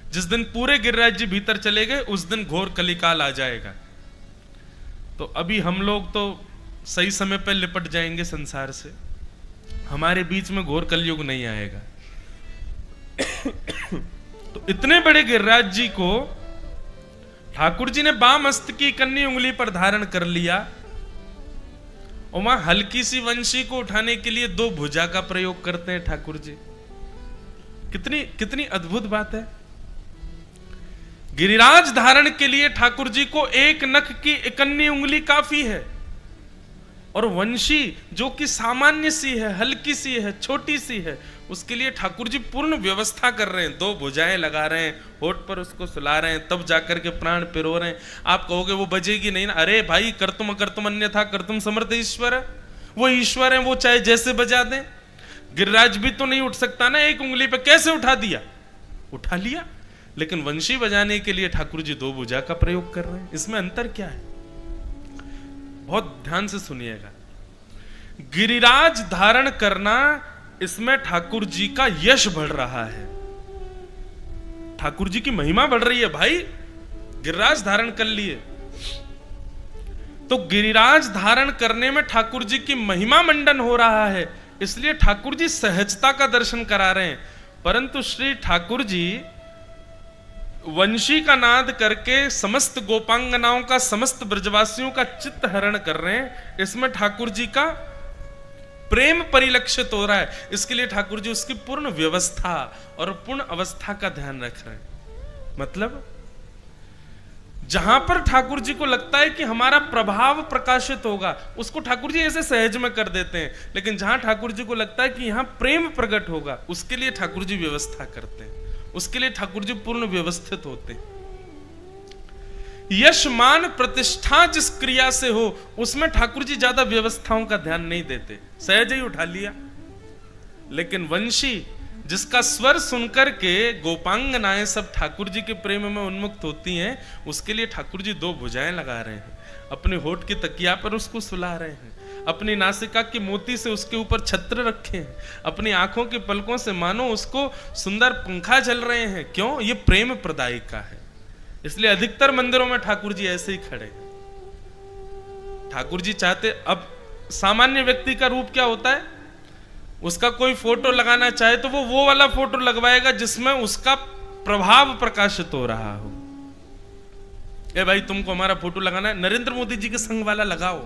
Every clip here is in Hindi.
जिस दिन पूरे गिरिराज जी भीतर चले गए उस दिन घोर कलिकाल आ जाएगा। तो अभी हम लोग तो सही समय पर लिपट जाएंगे संसार से, हमारे बीच में घोर कलयुग नहीं आएगा। तो इतने बड़े गिरिराज जी को ठाकुर जी ने बाम हस्त की कन्नी उंगली पर धारण कर लिया, और वहां हल्की सी वंशी को उठाने के लिए 2 भुजा का प्रयोग करते हैं ठाकुर जी। कितनी कितनी अद्भुत बात है। गिरिराज धारण के लिए ठाकुर जी को 1 नख की इकन्नी उंगली काफी है, और वंशी जो कि सामान्य सी है, हल्की सी है, छोटी सी है, उसके लिए ठाकुर जी पूर्ण व्यवस्था कर रहे हैं। 2 भुजाएं लगा रहे हैं, होठ पर उसको सुला रहे हैं, तब जाकर के प्राण पिरो रहे हैं। आप कहोगे वो बजेगी नहीं ना। अरे भाई, कर्तुम अकर्तुम अन्यथा कर्तुम समर्थ ईश्वर है, वो ईश्वर है, वो चाहे जैसे बजा दें। गिरिराज भी तो नहीं उठ सकता ना 1 उंगली पे, कैसे उठा दिया? उठा लिया। लेकिन वंशी बजाने के लिए ठाकुर जी 2 भुजा का प्रयोग कर रहे हैं। इसमें अंतर क्या है? बहुत ध्यान से सुनिएगा। गिरिराज धारण करना, इसमें ठाकुर जी का यश बढ़ रहा है, ठाकुर जी की महिमा बढ़ रही है। भाई गिरिराज धारण कर लिए तो गिरिराज धारण करने में ठाकुर जी की महिमा मंडन हो रहा है, इसलिए ठाकुर जी सहजता का दर्शन करा रहे हैं। परंतु श्री ठाकुर जी वंशी का नाद करके समस्त गोपांगनाओं का, समस्त ब्रजवासियों का चित्त हरण कर रहे हैं। इसमें ठाकुर जी का प्रेम परिलक्षित हो रहा है। इसके लिए ठाकुर जी उसकी पूर्ण व्यवस्था और पूर्ण अवस्था का ध्यान रख रहे हैं। मतलब जहां पर ठाकुर जी को लगता है कि हमारा प्रभाव प्रकाशित होगा, उसको ठाकुर जी ऐसे सहज में कर देते हैं। लेकिन जहां ठाकुर जी को लगता है कि यहां प्रेम प्रकट होगा, उसके लिए ठाकुर जी व्यवस्था करते हैं, उसके लिए ठाकुर जी पूर्ण व्यवस्थित होते हैं। यश मान प्रतिष्ठा जिस क्रिया से हो, उसमें ठाकुर जी ज्यादा व्यवस्थाओं का ध्यान नहीं देते, सहज ही उठा लिया। लेकिन वंशी जिसका स्वर सुनकर के गोपांगनाएं सब ठाकुर जी के प्रेम में उन्मुक्त होती हैं, उसके लिए ठाकुर जी 2 भुजाएं लगा रहे हैं, अपने होठ की तकिया पर उसको सुला रहे हैं, अपनी नासिका की मोती से उसके ऊपर छत्र रखे हैं, अपनी आंखों के पलकों से मानो उसको सुंदर पंखा झल रहे हैं। क्यों? ये प्रेम प्रदायिका है। इसलिए अधिकतर मंदिरों में ठाकुर जी ऐसे ही खड़े हैं। ठाकुर जी चाहते, अब सामान्य व्यक्ति का रूप क्या होता है, उसका कोई फोटो लगाना चाहे तो वो वाला फोटो लगवाएगा जिसमें उसका प्रभाव प्रकाशित हो रहा हो। ए भाई, तुमको हमारा फोटो लगाना है, नरेंद्र मोदी जी के संग वाला लगाओ।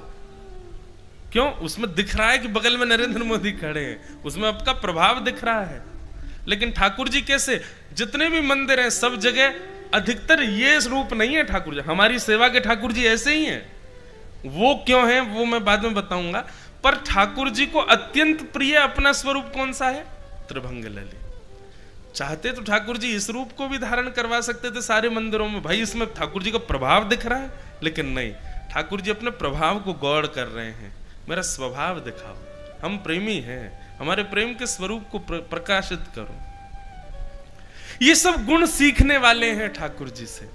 क्यों? उसमें दिख रहा है कि बगल में नरेंद्र मोदी खड़े हैं, उसमें आपका प्रभाव दिख रहा है। लेकिन ठाकुर जी कैसे, जितने भी मंदिर हैं सब जगह अधिकतर ये रूप नहीं है ठाकुर जी। हमारी सेवा के ठाकुर जी ऐसे ही हैं। वो क्यों हैं वो मैं बाद में बताऊंगा। पर ठाकुर जी को अत्यंत प्रिय अपना स्वरूप कौन सा है? त्रिभंग ललित। चाहते तो ठाकुर जी इस रूप को भी धारण करवा सकते थे सारे मंदिरों में, भाई इसमें ठाकुर जी का प्रभाव दिख रहा है। लेकिन नहीं, ठाकुर जी अपने प्रभाव को गौड़ कर रहे हैं, मेरा स्वभाव दिखाओ, हम प्रेमी हैं, हमारे प्रेम के स्वरूप को प्रकाशित करो। ये सब गुण सीखने वाले हैं ठाकुर जी से।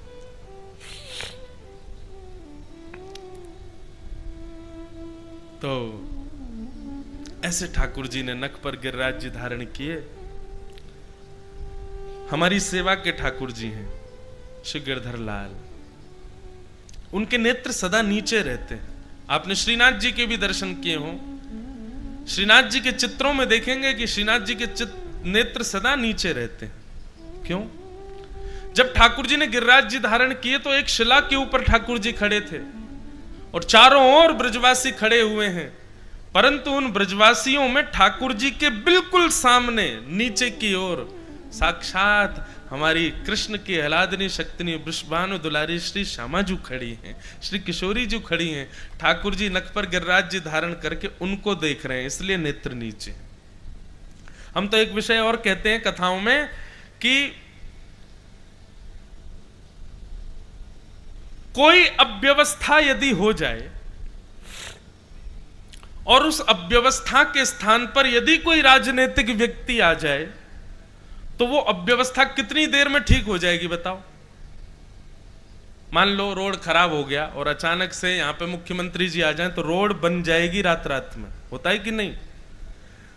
तो ऐसे ठाकुर जी ने नख पर गिरिराज जी धारण किए। हमारी सेवा के ठाकुर जी हैं श्री गिरधर लाल। उनके नेत्र सदा नीचे रहते हैं। आपने श्रीनाथ जी के भी दर्शन किए हों। श्रीनाथ जी के चित्रों में देखेंगे कि श्रीनाथ जी के नेत्र सदा नीचे रहते हैं। क्यों? जब ठाकुर जी ने गिरिराज जी धारण किए तो एक शिला के ऊपर ठाकुर जी खड़े थे और चारों ओर ब्रजवासी खड़े हुए हैं, परंतु उन ब्रजवासियों में ठाकुर जी के बिल्कुल सामने नीचे की ओर साक्षात हमारी कृष्ण की हलादनी शक्तिनी वृषभानु दुलारी श्री श्यामा जी खड़ी हैं, श्री किशोरी जी खड़ी हैं। ठाकुर जी नख पर गिरिराज जी धारण करके उनको देख रहे हैं, इसलिए नेत्र नीचे। हम तो एक विषय और कहते हैं कथाओं में कि कोई अव्यवस्था यदि हो जाए और उस अव्यवस्था के स्थान पर यदि कोई राजनीतिक व्यक्ति आ जाए तो वो अव्यवस्था कितनी देर में ठीक हो जाएगी बताओ? मान लो रोड खराब हो गया और अचानक से यहां पे मुख्यमंत्री जी आ जाएं तो रोड बन जाएगी रात रात में, होता है कि नहीं?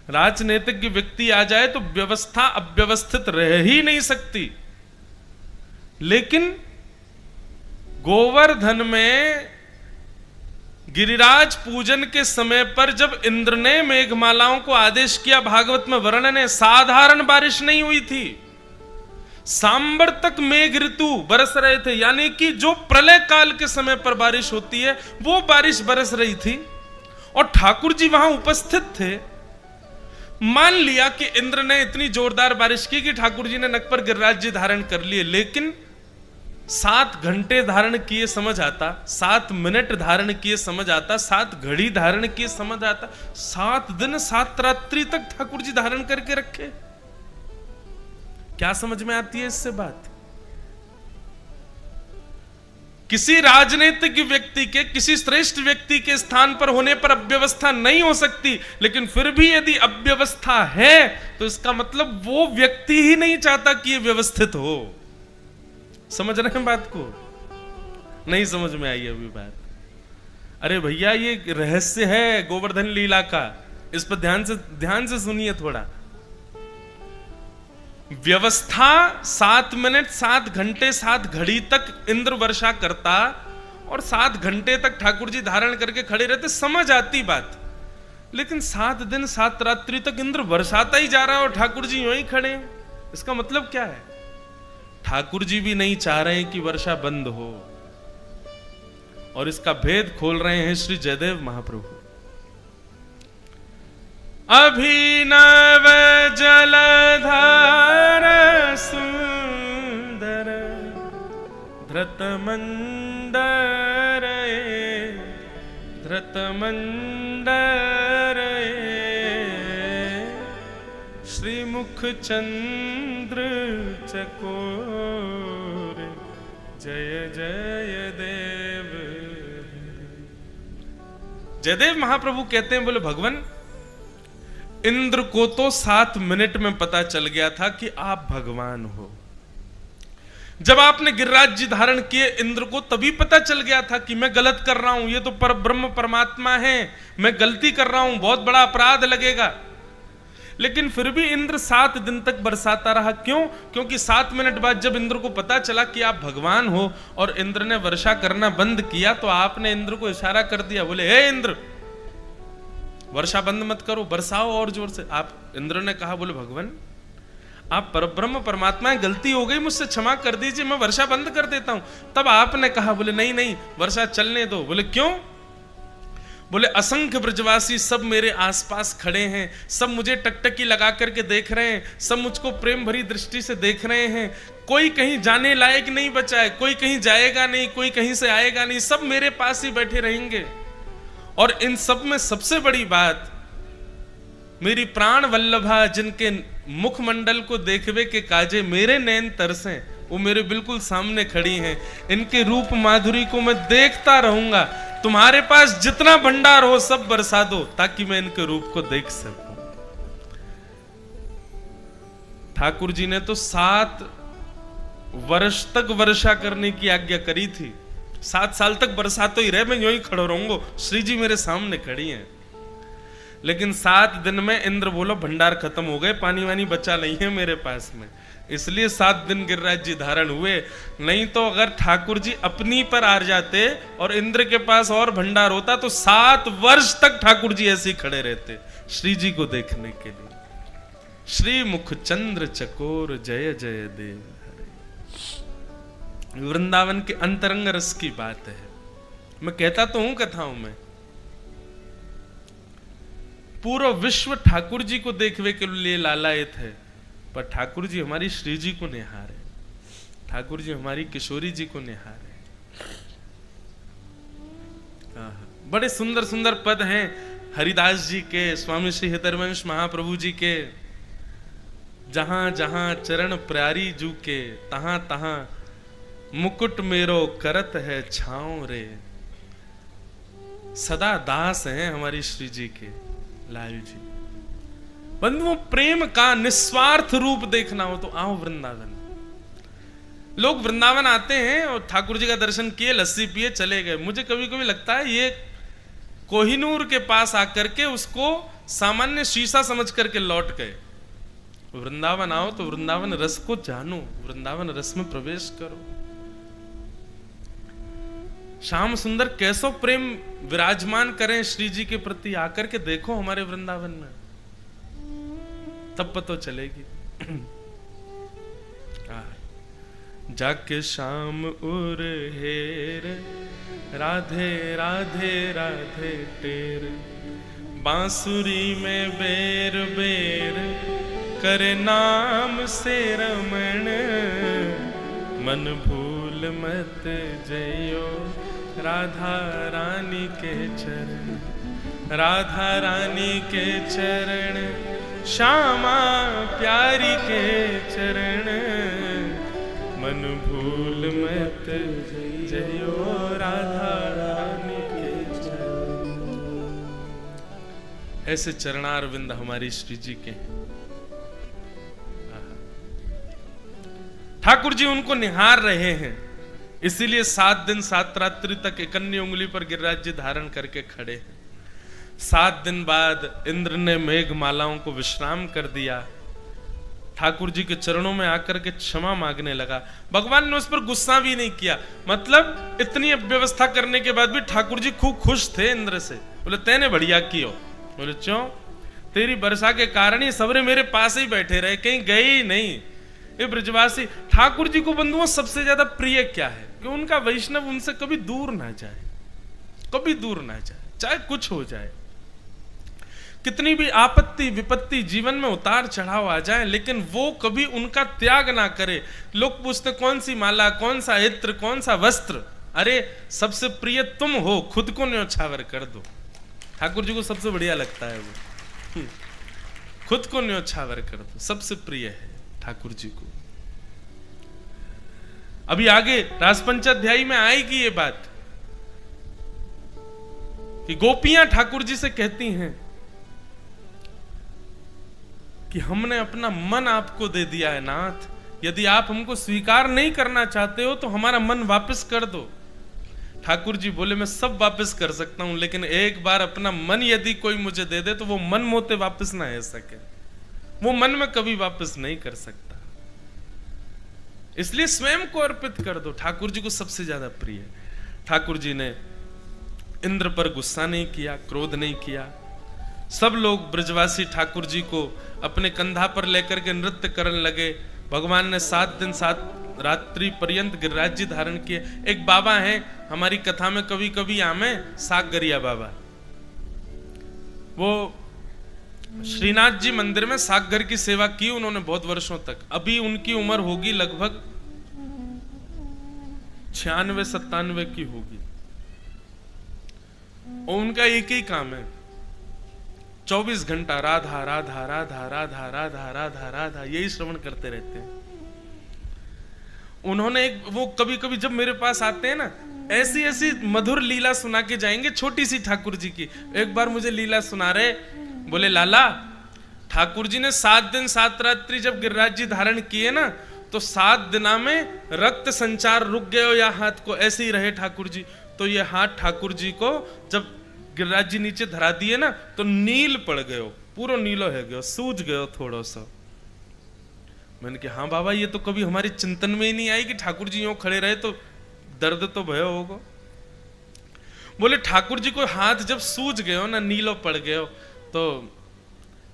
राजनीतिक व्यक्ति आ जाए तो व्यवस्था अव्यवस्थित रह ही नहीं सकती। लेकिन गोवर्धन में गिरिराज पूजन के समय पर जब इंद्र ने मेघमालाओं को आदेश किया, भागवत में वर्णन है, साधारण बारिश नहीं हुई थी, सांबर तक मेघ ऋतु बरस रहे थे, यानी कि जो प्रलय काल के समय पर बारिश होती है वो बारिश बरस रही थी और ठाकुर जी वहां उपस्थित थे। मान लिया कि इंद्र ने इतनी जोरदार बारिश की कि ठाकुर जी ने नक पर गिरिराज जी धारण कर लिए, लेकिन 7 घंटे धारण किए समझ आता, 7 मिनट धारण किए समझ आता, 7 घड़ी धारण किए समझ आता, 7 दिन 7 रात्रि तक ठाकुर जी धारण करके रखे। क्या समझ में आती है इससे बात? किसी राजनीतिक व्यक्ति के, किसी श्रेष्ठ व्यक्ति के स्थान पर होने पर अव्यवस्था नहीं हो सकती, लेकिन फिर भी यदि अव्यवस्था है तो इसका मतलब वो व्यक्ति ही नहीं चाहता कि ये व्यवस्थित हो। समझ रहे हैं बात को? नहीं समझ में आई अभी बात? अरे भैया ये रहस्य है गोवर्धन लीला का, इस पर ध्यान से सुनिए थोड़ा। व्यवस्था 7 मिनट 7 घंटे 7 घड़ी तक इंद्र वर्षा करता और 7 घंटे तक ठाकुर जी धारण करके खड़े रहते, समझ आती बात। लेकिन 7 दिन 7 रात्रि तक इंद्र बरसाता ही जा रहा है और ठाकुर जी यूं ही खड़े हैं, इसका मतलब क्या है? ठाकुर जी भी नहीं चाह रहे हैं कि वर्षा बंद हो, और इसका भेद खोल रहे हैं श्री जयदेव महाप्रभु। अभिनव जलधार सुंदर धृत मंडर श्रीमुख चंद्र चकोर जय जय देव। जयदेव महाप्रभु कहते हैं, बोले भगवान इंद्र को तो 7 मिनट में पता चल गया था कि आप भगवान हो। जब आपने गिरिराज जी धारण किए, इंद्र को तभी पता चल गया था कि मैं गलत कर रहा हूं, ये तो परब्रह्म परमात्मा है, मैं गलती कर रहा हूं, बहुत बड़ा अपराध लगेगा। लेकिन फिर भी इंद्र 7 दिन तक बरसाता रहा। क्यों? क्योंकि 7 मिनट बाद जब इंद्र को पता चला कि आप भगवान हो और इंद्र ने वर्षा करना बंद किया, तो आपने इंद्र को इशारा कर दिया, बोले हे इंद्र वर्षा बंद मत करो, बरसाओ और जोर से। आप इंद्र ने कहा, बोले भगवान आप परब्रह्म परमात्मा है, गलती हो गई मुझसे, क्षमा कर दीजिए, मैं वर्षा बंद कर देता हूं। तब आपने कहा, बोले नहीं नहीं वर्षा चलने दो। बोले क्यों? बोले असंख्य ब्रजवासी सब मेरे आसपास खड़े हैं, सब मुझे टकटकी लगा करके देख रहे हैं, सब मुझको प्रेम भरी दृष्टि से देख रहे हैं, कोई कहीं जाने लायक नहीं बचा है, कोई कहीं जाएगा नहीं, कोई कहीं से आएगा नहीं, सब मेरे पास ही बैठे रहेंगे। और इन सब में सबसे बड़ी बात, मेरी प्राण वल्लभा जिनके मुखमंडल को देखवे के काजे मेरे नैन तरसे, वो मेरे बिल्कुल सामने खड़ी हैं, इनके रूप माधुरी को मैं देखता रहूंगा। तुम्हारे पास जितना भंडार हो सब बरसा दो ताकि मैं इनके रूप को देख सकूं। ठाकुर जी ने तो 7 वर्ष तक वर्षा करने की आज्ञा करी थी। 7 साल तक बरसाते ही रहे, मैं यूं ही खड़ा रहूंगा, श्री जी मेरे सामने खड़ी हैं। लेकिन 7 दिन में इंद्र बोलो भंडार खत्म हो गए, पानी वानी बचा नहीं है मेरे पास में, इसलिए 7 दिन गिरिराज जी धारण हुए। नहीं तो अगर ठाकुर जी अपनी पर आ जाते और इंद्र के पास और भंडार होता तो 7 वर्ष तक ठाकुर जी ऐसे ही खड़े रहते श्री जी को देखने के लिए। श्री मुख चंद्र चकोर जय जय देव। वृंदावन के अंतरंग रस की बात है। मैं कहता तो हूं कथाओं में, पूरा विश्व ठाकुर जी को देखने के लिए लालायत है, पर ठाकुर जी हमारी श्री जी को निहारे, ठाकुर जी हमारी किशोरी जी को निहारे। बड़े सुंदर सुंदर पद हैं हरिदास जी के, स्वामी श्री हृदयवंश महाप्रभु जी के, जहां जहां चरण प्यारी जू के, तहां तहां मुकुट मेरो करत है छाँव रे। सदा दास हैं हमारी श्री जी के लाल जी। बंधुओं, प्रेम का निस्वार्थ रूप देखना हो तो आओ वृंदावन। लोग वृंदावन आते हैं और ठाकुर जी का दर्शन किए, लस्सी पिए, चले गए। मुझे कभी कभी लगता है ये कोहिनूर के पास आकर के उसको सामान्य शीशा समझ करके लौट गए। वृंदावन आओ तो वृंदावन रस को जानो, वृंदावन रस में प्रवेश करो। श्याम सुंदर कैसो प्रेम विराजमान करें श्री जी के प्रति, आकर के देखो हमारे वृंदावन में, तब पता चलेगी। जाके श्याम उर हेर, राधे राधे राधे टेर, बांसुरी में बेर बेर, करे नाम से रमण, मन भूल मत जयो राधा रानी के चरण, राधा रानी के चरण, श्यामा प्यारी के चरण, मन भूल मत जयो राधा रानी के चरण। ऐसे चरणार विंद हमारी श्री जी के हैं। ठाकुर जी उनको निहार रहे हैं, इसीलिए 7 दिन 7 रात्रि तक इकन्नी उंगली पर गिरिराज जी धारण करके खड़े हैं। 7 दिन बाद इंद्र ने मेघमालाओं को विश्राम कर दिया, ठाकुर जी के चरणों में आकर के क्षमा मांगने लगा। भगवान ने उस पर गुस्सा भी नहीं किया, मतलब इतनी व्यवस्था करने के बाद भी ठाकुर जी खूब खुश थे इंद्र से। बोले तेने बढ़िया कियो। बोले क्यों? तेरी वर्षा के कारण ही सबरे मेरे पास ही बैठे रहे, कहीं गए ही नहीं। ये ब्रजवासी ठाकुर जी को बंधुओं सबसे ज्यादा प्रिय क्या है कि उनका वैष्णव उनसे कभी दूर ना जाए, कभी दूर ना जाए, चाहे कुछ हो जाए, कितनी भी आपत्ति विपत्ति जीवन में उतार चढ़ाव आ जाए, लेकिन वो कभी उनका त्याग ना करे। लोग पूछते कौन सी माला, कौन सा इत्र, कौन सा वस्त्र, अरे सबसे प्रिय तुम हो, खुद को न्योछावर कर दो। ठाकुर जी को सबसे बढ़िया लगता है वो, खुद को न्योछावर कर दो, सबसे प्रिय है ठाकुर जी को। अभी आगे रासपंचाध्यायी में आएगी ये बात कि गोपियां ठाकुर जी से कहती हैं कि हमने अपना मन आपको दे दिया है नाथ, यदि आप हमको स्वीकार नहीं करना चाहते हो तो हमारा मन वापस कर दो। ठाकुर जी बोले मैं सब वापस कर सकता हूं, लेकिन एक बार अपना मन यदि कोई मुझे दे दे तो वो मन मोते वापस ना आ सके, वो मन में कभी वापस नहीं कर सकता, इसलिए स्वयं को अर्पित कर दो। ठाकुर जी को सबसे ज्यादा प्रिय। ठाकुर जी ने इंद्र पर गुस्सा नहीं किया, क्रोध नहीं किया। सब लोग ब्रजवासी ठाकुर जी को अपने कंधा पर लेकर के नृत्य करने लगे। भगवान ने 7 दिन 7 रात्रि पर्यंत गिरिराज जी धारण किए। एक बाबा हैं हमारी कथा में कभी कभी आमे, सागरिया बाबा, वो श्रीनाथ जी मंदिर में सागर की सेवा की उन्होंने बहुत वर्षों तक। अभी उनकी उम्र होगी लगभग 96-97 की होगी, और उनका एक ही काम है 24 घंटा राधा राधा राधा राधा राधा राधा राधा यही श्रवण करते रहते हैं। उन्होंने एक वो कभी कभी जब मेरे पास आते हैं ना, ऐसी ऐसी मधुर लीला सुना के जाएंगे, छोटी सी ठाकुर जी की। एक बार मुझे लीला सुना रहे, बोले लाला ठाकुर जी ने 7 दिन 7 रात्रि जब गिरिराज जी धारण किए ना, तो 7 दिना में रक्त संचार रुक गयो या हाथ को, ऐसे ही रहे ठाकुर जी। तो ये हाथ ठाकुर जी को जब गिरिराज जी नीचे धरा दिए ना, तो नील पड़ गयो, पूरा नीलो है गयो, सूज गयो थोड़ा सा। मैंने कहा हाँ बाबा, ये तो कभी हमारी चिंतन में ही नहीं आई कि ठाकुर जी यूं खड़े रहे तो दर्द तो भयो होगा। बोले ठाकुर जी को हाथ जब सूज गयो ना, नीलो पड़ गयो, तो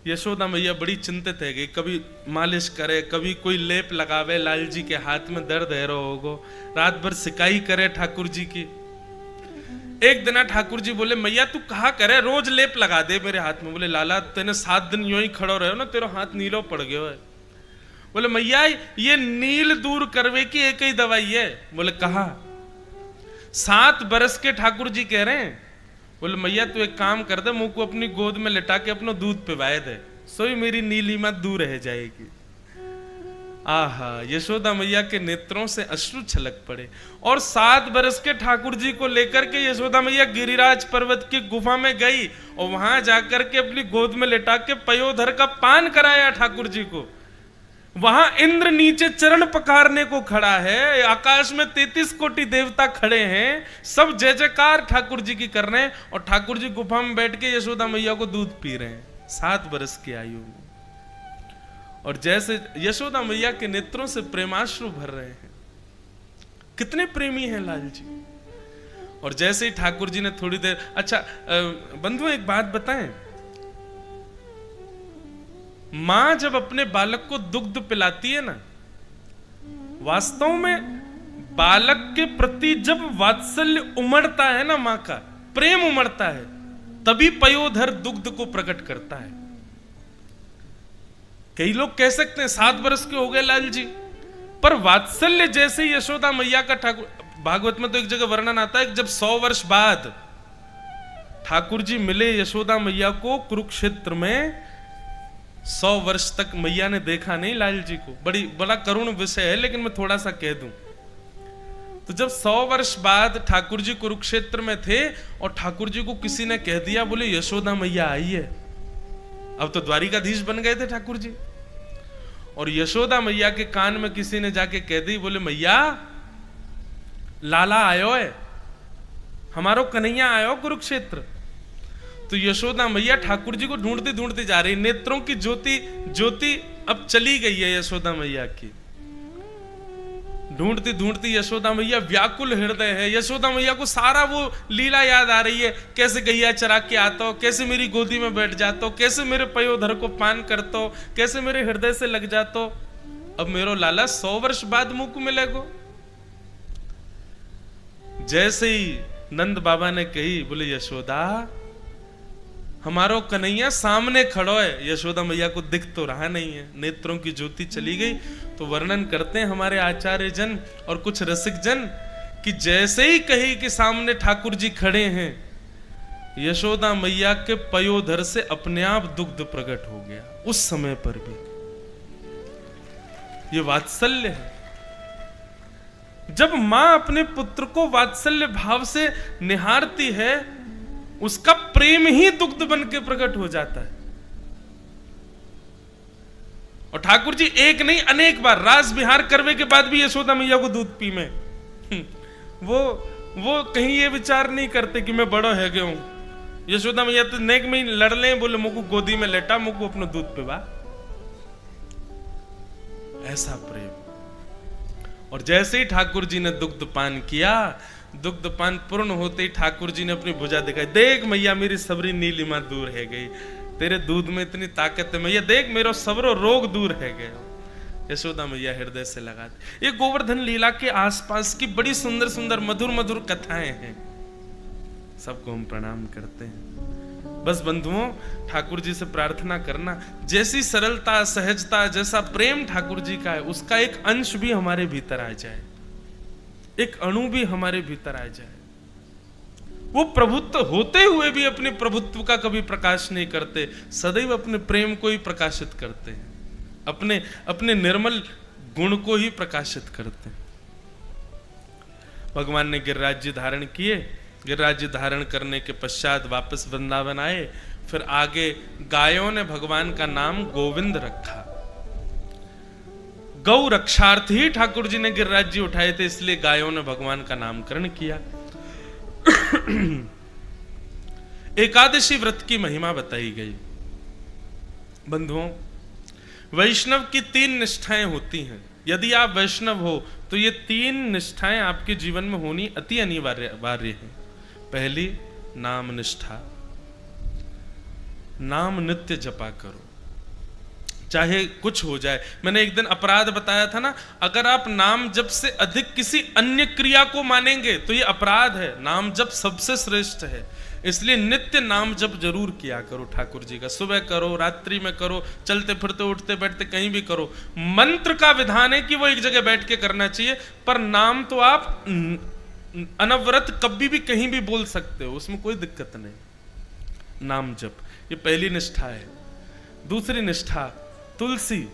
यशोदा मैया बड़ी चिंतित है गई। कभी मालिश करे, कभी कोई लेप लगावे, लाल जी के हाथ में दर्द है रो होगो, रात भर सिकाई करे ठाकुर जी की। एक दिन ठाकुर जी बोले मैया तू कहा करे, रोज लेप लगा दे मेरे हाथ में। बोले लाला तेने 7 दिन यूं ही खड़ो रहे हो ना, तेरा हाथ नीलो पड़ गयो है। बोले मैया ये नील दूर करवे की एक ही दवाई है। बोले कहा? 7 बरस के ठाकुर जी कह रहे हैं। बोले मैया तू एक काम कर दे, मुंह को अपनी गोद में लिटा के अपना दूध पिवाए दे, सोई मेरी नीलिमा दूर रह जाएगी। आहा, यशोदा मैया के नेत्रों से अश्रु छलक पड़े। और 7 बरस के ठाकुर जी को लेकर के यशोदा मैया गिरिराज पर्वत की गुफा में गई और वहां जाकर के अपनी गोद में लिटा के पयोधर का पान कराया ठाकुर जी को। वहां इंद्र नीचे चरण पकारने को खड़ा है, आकाश में 33 कोटि देवता खड़े हैं, सब जय जयकार ठाकुर जी की कर रहे हैं, और ठाकुर जी गुफा में बैठ के यशोदा मैया को दूध पी रहे हैं 7 बरस की आयु में। और जैसे यशोदा मैया के नेत्रों से प्रेमाश्रु भर रहे हैं। कितने प्रेमी हैं लाल जी। और जैसे ही ठाकुर जी ने थोड़ी देर, अच्छा बंधुओं एक बात बताएं, मां जब अपने बालक को दुग्ध पिलाती है ना, वास्तव में बालक के प्रति जब वात्सल्य उमड़ता है ना, मां का प्रेम उमड़ता है, तभी पयोधर दुग्ध को प्रकट करता है। कई लोग कह सकते हैं 7 वर्ष के हो गए लाल जी, पर वात्सल्य जैसे ही यशोदा मैया का ठाकुर, भागवत में तो एक जगह वर्णन आता है कि जब 100 वर्ष बाद ठाकुर जी मिले यशोदा मैया को कुरुक्षेत्र में, 100 वर्ष तक मैया ने देखा नहीं लाल जी को। बड़ा करुण विषय है, लेकिन मैं थोड़ा सा कह दूं। तो जब 100 वर्ष बाद ठाकुर जी कुरुक्षेत्र में थे और ठाकुर जी को किसी ने कह दिया, बोले यशोदा मैया आई है। अब तो द्वारिकाधीश बन गए थे ठाकुर जी, और यशोदा मैया के कान में किसी ने जाके कह दी, बोले मैया लाला आयो है, हमारो कन्हैया आयो कुरुक्षेत्र। तो यशोदा मैया ठाकुर जी को ढूंढती ढूंढती जा रही, नेत्रों की ज्योति अब चली गई है यशोदा मैया की। ढूंढती ढूंढती यशोदा मैया व्याकुल हृदय है, यशोदा मैया को सारा वो लीला याद आ रही है, कैसे गैया चरा के आता हो, कैसे मेरी गोदी में बैठ जाता हो, कैसे मेरे पयोधर को पान करता हो, कैसे मेरे हृदय से लग जाता हो। अब मेरो लाला 100 वर्ष बाद मुंह को मिलेगो। जैसे ही नंद बाबा ने कही, बोले यशोदा हमारो कन्हैया सामने खड़ो है। यशोदा मैया को दिख तो रहा नहीं है, नेत्रों की ज्योति चली गई। तो वर्णन करते हैं हमारे आचार्य जन और कुछ रसिक जन कि जैसे ही कही कि सामने ठाकुर जी खड़े हैं, यशोदा मैया के पयोधर से अपने आप दुग्ध प्रकट हो गया। उस समय पर भी ये वात्सल्य है। जब मां अपने पुत्र को वात्सल्य भाव से निहारती है, उसका प्रेम ही दुग्ध बन के प्रकट हो जाता है। और ठाकुर जी एक नहीं अनेक बार रास विहार करने के बाद भी यशोदा मैया को दूध पी में वो कहीं ये विचार नहीं करते कि मैं बड़ो है गया हूं। यशोदा मैया तो नेक में लड़ ले, बोले मुझको गोदी में लेटा, मुझको अपना दूध पिवा। ऐसा प्रेम। और जैसे ही ठाकुर जी ने दुग्ध पान किया, दुग्ध पान पूर्ण होते ही ठाकुर जी ने अपनी भुजा दिखाई, देख मैया मेरी सबरी नीलिमा दूर है गई, तेरे दूध में इतनी ताकत है मैया, देख मेरो सबरो रोग दूर है गया। यशोदा मैया हृदय से लगा दी। ये गोवर्धन लीला के आसपास की बड़ी सुंदर सुंदर मधुर मधुर कथाएं हैं। सबको हम प्रणाम करते हैं। बस बंधुओं, ठाकुर जी से प्रार्थना करना, जैसी सरलता सहजता, जैसा प्रेम ठाकुर जी का है, उसका एक अंश भी हमारे भीतर आ जाए, एक अणु भी हमारे भीतर आ जाए। वो प्रभुत्व होते हुए भी अपने प्रभुत्व का कभी प्रकाश नहीं करते, सदैव अपने प्रेम को ही प्रकाशित करते हैं, अपने निर्मल गुण को ही प्रकाशित करते हैं। भगवान ने गिरिराज जी धारण किए, गिरिराज जी धारण करने के पश्चात वापस वृंदावन आए। फिर आगे गायों ने भगवान का नाम गोविंद रखा। गौ रक्षार्थ ही ठाकुर जी ने गिरिराज जी उठाए थे, इसलिए गायों ने भगवान का नामकरण किया। एकादशी व्रत की महिमा बताई गई। बंधुओं, वैष्णव की 3 निष्ठाएं होती हैं। यदि आप वैष्णव हो तो ये 3 निष्ठाएं आपके जीवन में होनी अति अनिवार्य है। पहली, नाम निष्ठा। नाम नित्य जपा करो, चाहे कुछ हो जाए। मैंने एक दिन अपराध बताया था ना, अगर आप नाम जप से अधिक किसी अन्य क्रिया को मानेंगे तो ये अपराध है। नाम जप सबसे श्रेष्ठ है, इसलिए नित्य नाम जप जरूर किया करो ठाकुर जी का। सुबह करो, रात्रि में करो, चलते फिरते उठते बैठते कहीं भी करो। मंत्र का विधान है कि वो एक जगह बैठ के करना चाहिए, पर नाम तो आप अनवरत कभी भी कहीं भी बोल सकते हो, उसमें कोई दिक्कत नहीं। नाम जप, ये पहली निष्ठा है। दूसरी निष्ठा, तुलसी।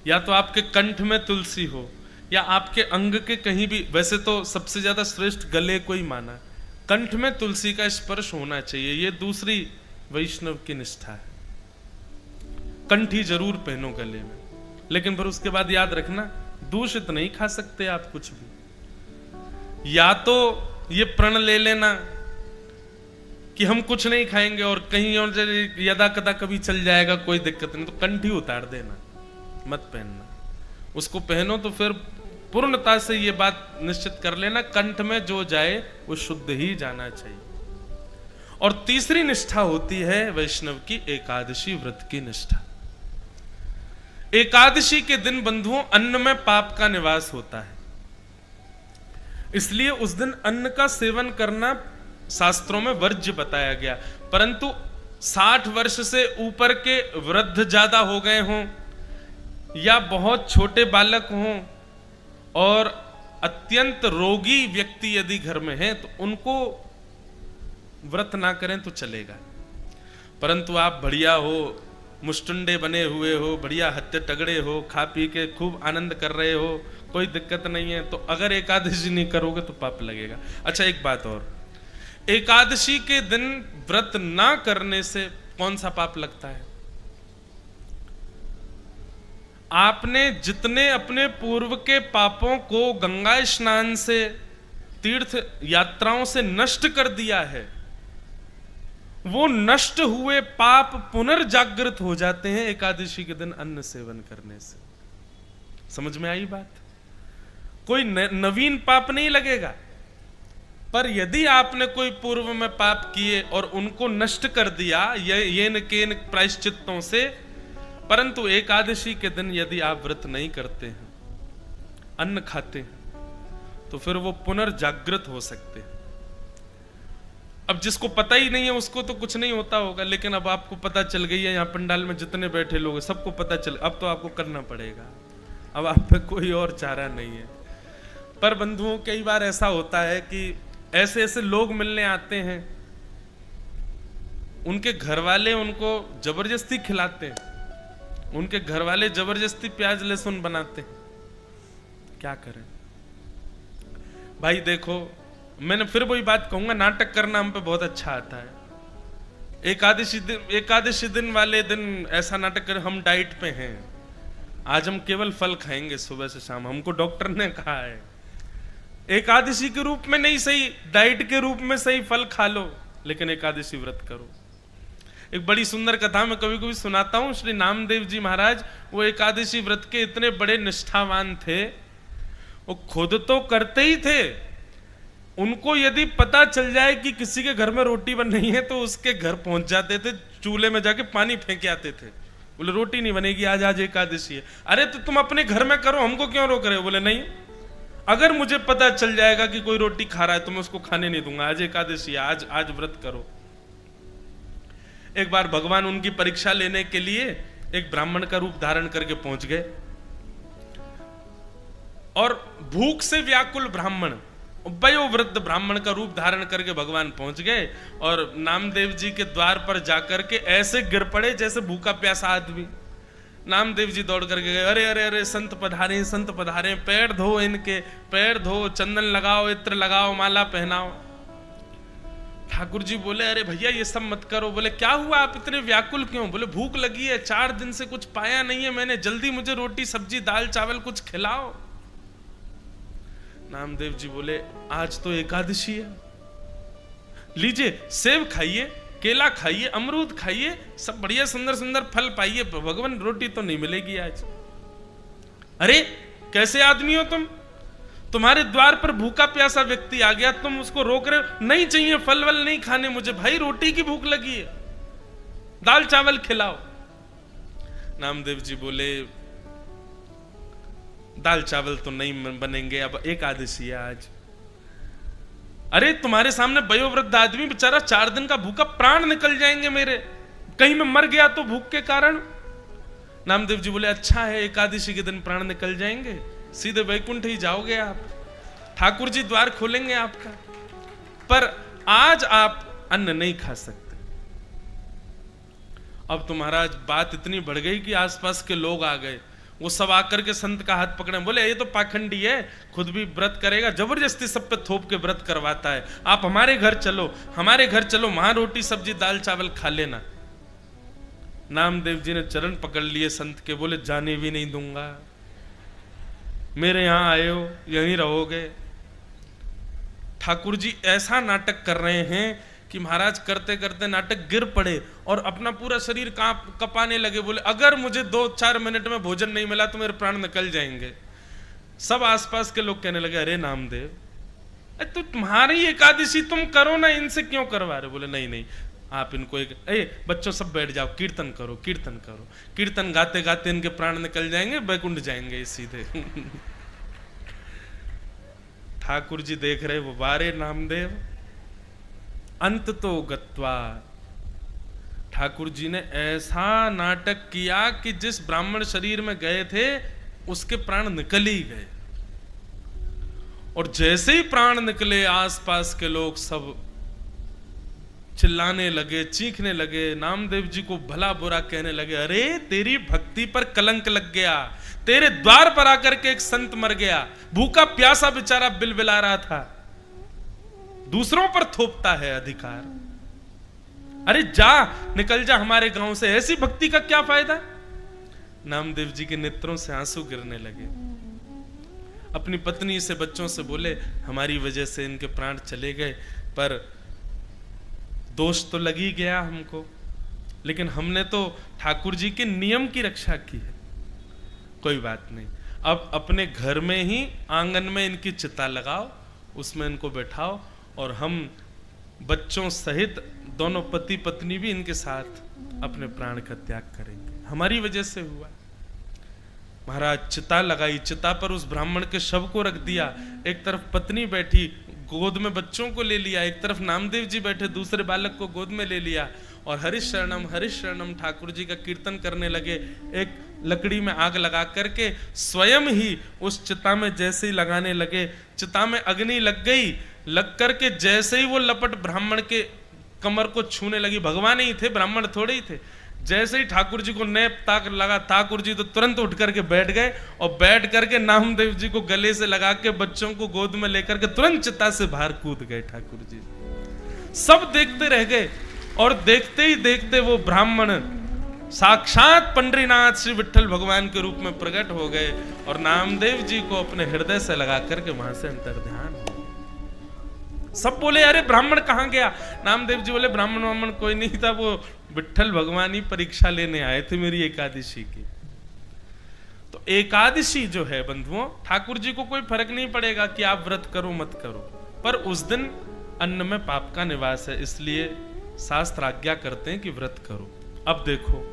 या तो आपके कंठ में तुलसी हो या आपके अंग के कहीं भी, वैसे तो सबसे ज्यादा श्रेष्ठ गले को ही माना, कंठ में तुलसी का स्पर्श होना चाहिए। ये दूसरी वैष्णव की निष्ठा है। कंठी जरूर पहनो गले में, लेकिन फिर उसके बाद याद रखना, दूषित नहीं खा सकते आप कुछ भी। या तो ये प्रण ले लेना कि हम कुछ नहीं खाएंगे और कहीं और यदा कदा कभी चल जाएगा, कोई दिक्कत नहीं, तो कंठी उतार देना, मत पहनना। उसको पहनो तो फिर पूर्णता से ये बात निश्चित कर लेना, कंठ में जो जाए वो शुद्ध ही जाना चाहिए। और तीसरी निष्ठा होती है वैष्णव की एकादशी व्रत की निष्ठा। एकादशी के दिन बंधुओं अन्न में पाप का निवास होता है, इसलिए उस दिन अन्न का सेवन करना शास्त्रों में वर्ज्य बताया गया। परंतु 60 वर्ष से ऊपर के वृद्ध ज्यादा हो गए हों या बहुत छोटे बालक हों और अत्यंत रोगी व्यक्ति यदि घर में हैं तो उनको व्रत ना करें तो चलेगा। परंतु आप बढ़िया हो, मुष्टुंडे बने हुए हो, बढ़िया हत्ते तगड़े हो, खा पी के खूब आनंद कर रहे हो, कोई दिक्कत नहीं है, तो अगर एकादशी नहीं करोगे तो पाप लगेगा। अच्छा एक बात और, एकादशी के दिन व्रत ना करने से कौन सा पाप लगता है? आपने जितने अपने पूर्व के पापों को गंगा स्नान से, तीर्थ यात्राओं से नष्ट कर दिया है, वो नष्ट हुए पाप पुनर्जागृत हो जाते हैं एकादशी के दिन अन्न सेवन करने से। समझ में आई बात? कोई नवीन पाप नहीं लगेगा, पर यदि आपने कोई पूर्व में पाप किए और उनको नष्ट कर दिया ये न केन प्रायश्चित्तों से, परंतु एकादशी के दिन यदि आप व्रत नहीं करते हैं, अन्न खाते हैं, तो फिर वो पुनर्जागृत हो सकते हैं। अब जिसको पता ही नहीं है उसको तो कुछ नहीं होता होगा, लेकिन अब आपको पता चल गई है, यहाँ पंडाल में जितने बैठे लोग सबको पता चल, अब तो आपको करना पड़ेगा, अब आप पे कोई और चारा नहीं है। पर बंधुओं कई बार ऐसा होता है कि ऐसे ऐसे लोग मिलने आते हैं, उनके घर वाले उनको जबरदस्ती खिलाते हैं, उनके घर वाले जबरदस्ती प्याज लहसुन बनाते हैं, क्या करें भाई? देखो, मैंने फिर वही बात कहूंगा, नाटक करना हम पे बहुत अच्छा आता है। एकादशी दिन वाले दिन ऐसा नाटक कर, हम डाइट पे हैं, आज हम केवल फल खाएंगे सुबह से शाम, हमको डॉक्टर ने कहा है। एकादशी के रूप में नहीं सही, डाइट के रूप में सही फल खा लो, लेकिन एकादशी व्रत करो। एक बड़ी सुंदर कथा मैं कभी कभी सुनाता हूं। श्री नामदेव जी महाराज, वो एकादशी व्रत के इतने बड़े निष्ठावान थे, वो खुद तो करते ही थे, उनको यदि पता चल जाए कि किसी के घर में रोटी बन रही है तो उसके घर पहुंच जाते थे, चूल्हे में जाके पानी फेंक आते थे। बोले रोटी नहीं बनेगी आज, आज एकादशी है। अरे तो तुम अपने घर में करो, हमको क्यों रोक रहे हो? बोले नहीं, अगर मुझे पता चल जाएगा कि कोई रोटी खा रहा है तो मैं उसको खाने नहीं दूंगा, आज एकादशी है, आज व्रत करो। एक बार भगवान उनकी परीक्षा लेने के लिए एक ब्राह्मण का रूप धारण करके पहुंच गए, और भूख से व्याकुल ब्राह्मण, वयोवृद्ध ब्राह्मण का रूप धारण करके भगवान पहुंच गए, और नामदेव जी के द्वार पर जाकर के ऐसे गिर पड़े जैसे भूखा प्यासा आदमी। नामदेव जी दौड़ करके गए, अरे अरे अरे संत पधारे, संत पधारे, पैर धो इनके, पैर धो, चंदन लगाओ, इत्र लगाओ, माला पहनाओ। ठाकुर जी बोले, अरे भैया ये सब मत करो। बोले क्या हुआ, आप इतने व्याकुल क्यों? बोले भूख लगी है, 4 दिन से कुछ पाया नहीं है मैंने, जल्दी मुझे रोटी सब्जी दाल चावल कुछ खिलाओ। नामदेव जी बोले आज तो एकादशी है, लीजिए सेब खाइए, केला खाइए, अमरूद खाइए, सब बढ़िया सुंदर सुंदर फल पाइए, भगवान रोटी तो नहीं मिलेगी आज। अरे कैसे आदमी हो तुम, तुम्हारे द्वार पर भूखा प्यासा व्यक्ति आ गया, तुम उसको रोक रहे हो? नहीं चाहिए फल वल नहीं खाने मुझे, भाई रोटी की भूख लगी है, दाल चावल खिलाओ। नामदेव जी बोले दाल चावल तो नहीं बनेंगे, अब एकादशी है आज। अरे तुम्हारे सामने वयोवृद्ध आदमी बेचारा 4 दिन का भूखा, प्राण निकल जाएंगे मेरे, कहीं मैं मर गया तो भूख के कारण। नामदेव जी बोले अच्छा है, एकादशी के दिन प्राण निकल जाएंगे, सीधे वैकुंठ ही जाओगे आप, ठाकुर जी द्वार खोलेंगे आपका, पर आज आप अन्न नहीं खा सकते। अब तो महाराज बात इतनी बढ़ गई कि आसपास के लोग आ गए, वो सब आकर के संत का हाथ पकड़े, बोले ये तो पाखंडी है, खुद भी व्रत करेगा, जबरदस्ती सब पे थोप के व्रत करवाता है, आप हमारे घर चलो, हमारे घर चलो, वहां रोटी सब्जी दाल चावल खा लेना। नामदेव जी ने चरण पकड़ लिए संत के, बोले जाने भी नहीं दूंगा, मेरे यहां आए हो यहीं रहोगे। ठाकुर जी ऐसा नाटक कर रहे हैं कि महाराज करते करते नाटक गिर पड़े और अपना पूरा शरीर कपाने लगे। बोले अगर मुझे 2-4 मिनट में भोजन नहीं मिला तो मेरे प्राण निकल जाएंगे। सब आसपास के लोग कहने लगे, अरे नामदेव, तो तुम्हारी एकादशी तुम करो ना, इनसे क्यों करवा रहे? बोले नहीं नहीं, आप इनको बच्चों सब बैठ जाओ, कीर्तन करो, कीर्तन करो। कीर्तन गाते गाते इनके प्राण निकल जाएंगे, बैकुंठ जाएंगे सीधे। ठाकुर जी देख रहे, वो बारे नामदेव अंत तो गत्वा। ठाकुर जी ने ऐसा नाटक किया कि जिस ब्राह्मण शरीर में गए थे उसके प्राण निकल ही गए। और जैसे ही प्राण निकले, आसपास के लोग सब चिल्लाने लगे, चीखने लगे, नामदेव जी को भला बुरा कहने लगे, अरे तेरी भक्ति पर कलंक लग गया, तेरे द्वार पर आकर के एक संत मर गया, भूखा प्यासा बेचारा बिलबिला रहा था, दूसरों पर थोपता है अधिकार। अरे जा, निकल जा हमारे गांव से, ऐसी भक्ति का क्या फायदा? नामदेव जी के नेत्रों से आंसू गिरने लगे। अपनी पत्नी से, बच्चों से बोले, हमारी वजह से इनके प्राण चले गए, पर दोष तो लग ही गया हमको, लेकिन हमने तो ठाकुर जी के नियम की रक्षा की है, कोई बात नहीं। अब अपने घर में ही आंगन में इनकी चिता लगाओ, उसमें इनको बैठाओ, और हम बच्चों सहित दोनों पति पत्नी भी इनके साथ अपने प्राण का त्याग करेंगे, हमारी वजह से हुआ। महाराज चिता लगाई, चिता पर उस ब्राह्मण के शव को रख दिया, एक तरफ पत्नी बैठी, गोद में बच्चों को ले लिया, एक तरफ नामदेव जी बैठे, दूसरे बालक को गोद में ले लिया, और हरिश शरणम ठाकुर जी का कीर्तन करने लगे। एक लकड़ी में आग लगा करके स्वयं ही उस चिता में जैसे ही लगाने लगे, चिता में अग्नि लग गई, लग करके जैसे ही वो लपट ब्राह्मण के कमर को छूने लगी, भगवान ही थे, ब्राह्मण थोड़े ही थे, जैसे ही ठाकुर जी को नैप ताक लगा, ठाकुर जी तो तुरंत उठ करके बैठ गए, और बैठ करके नामदेव जी को गले से लगा के बच्चों को गोद में लेकर के तुरंत चिता से बाहर कूद गए ठाकुर जी। सब देखते रह गए, और देखते ही देखते वो ब्राह्मण साक्षात पंडरीनाथ श्री विठ्ठल भगवान के रूप में प्रकट हो गए, और नामदेव जी को अपने हृदय से लगा करके वहां से अंतर्ध्यान। सब बोले, अरे ब्राह्मण कहां गया? नामदेव जी बोले, ब्राह्मण कोई नहीं था, वो विठ्ठल भगवान ही परीक्षा लेने आए थे मेरी एकादशी की। तो एकादशी जो है बंधुओं, ठाकुर जी को कोई फर्क नहीं पड़ेगा कि आप व्रत करो मत करो, पर उस दिन अन्न में पाप का निवास है, इसलिए शास्त्र आज्ञा करते हैं कि व्रत करो। अब देखो,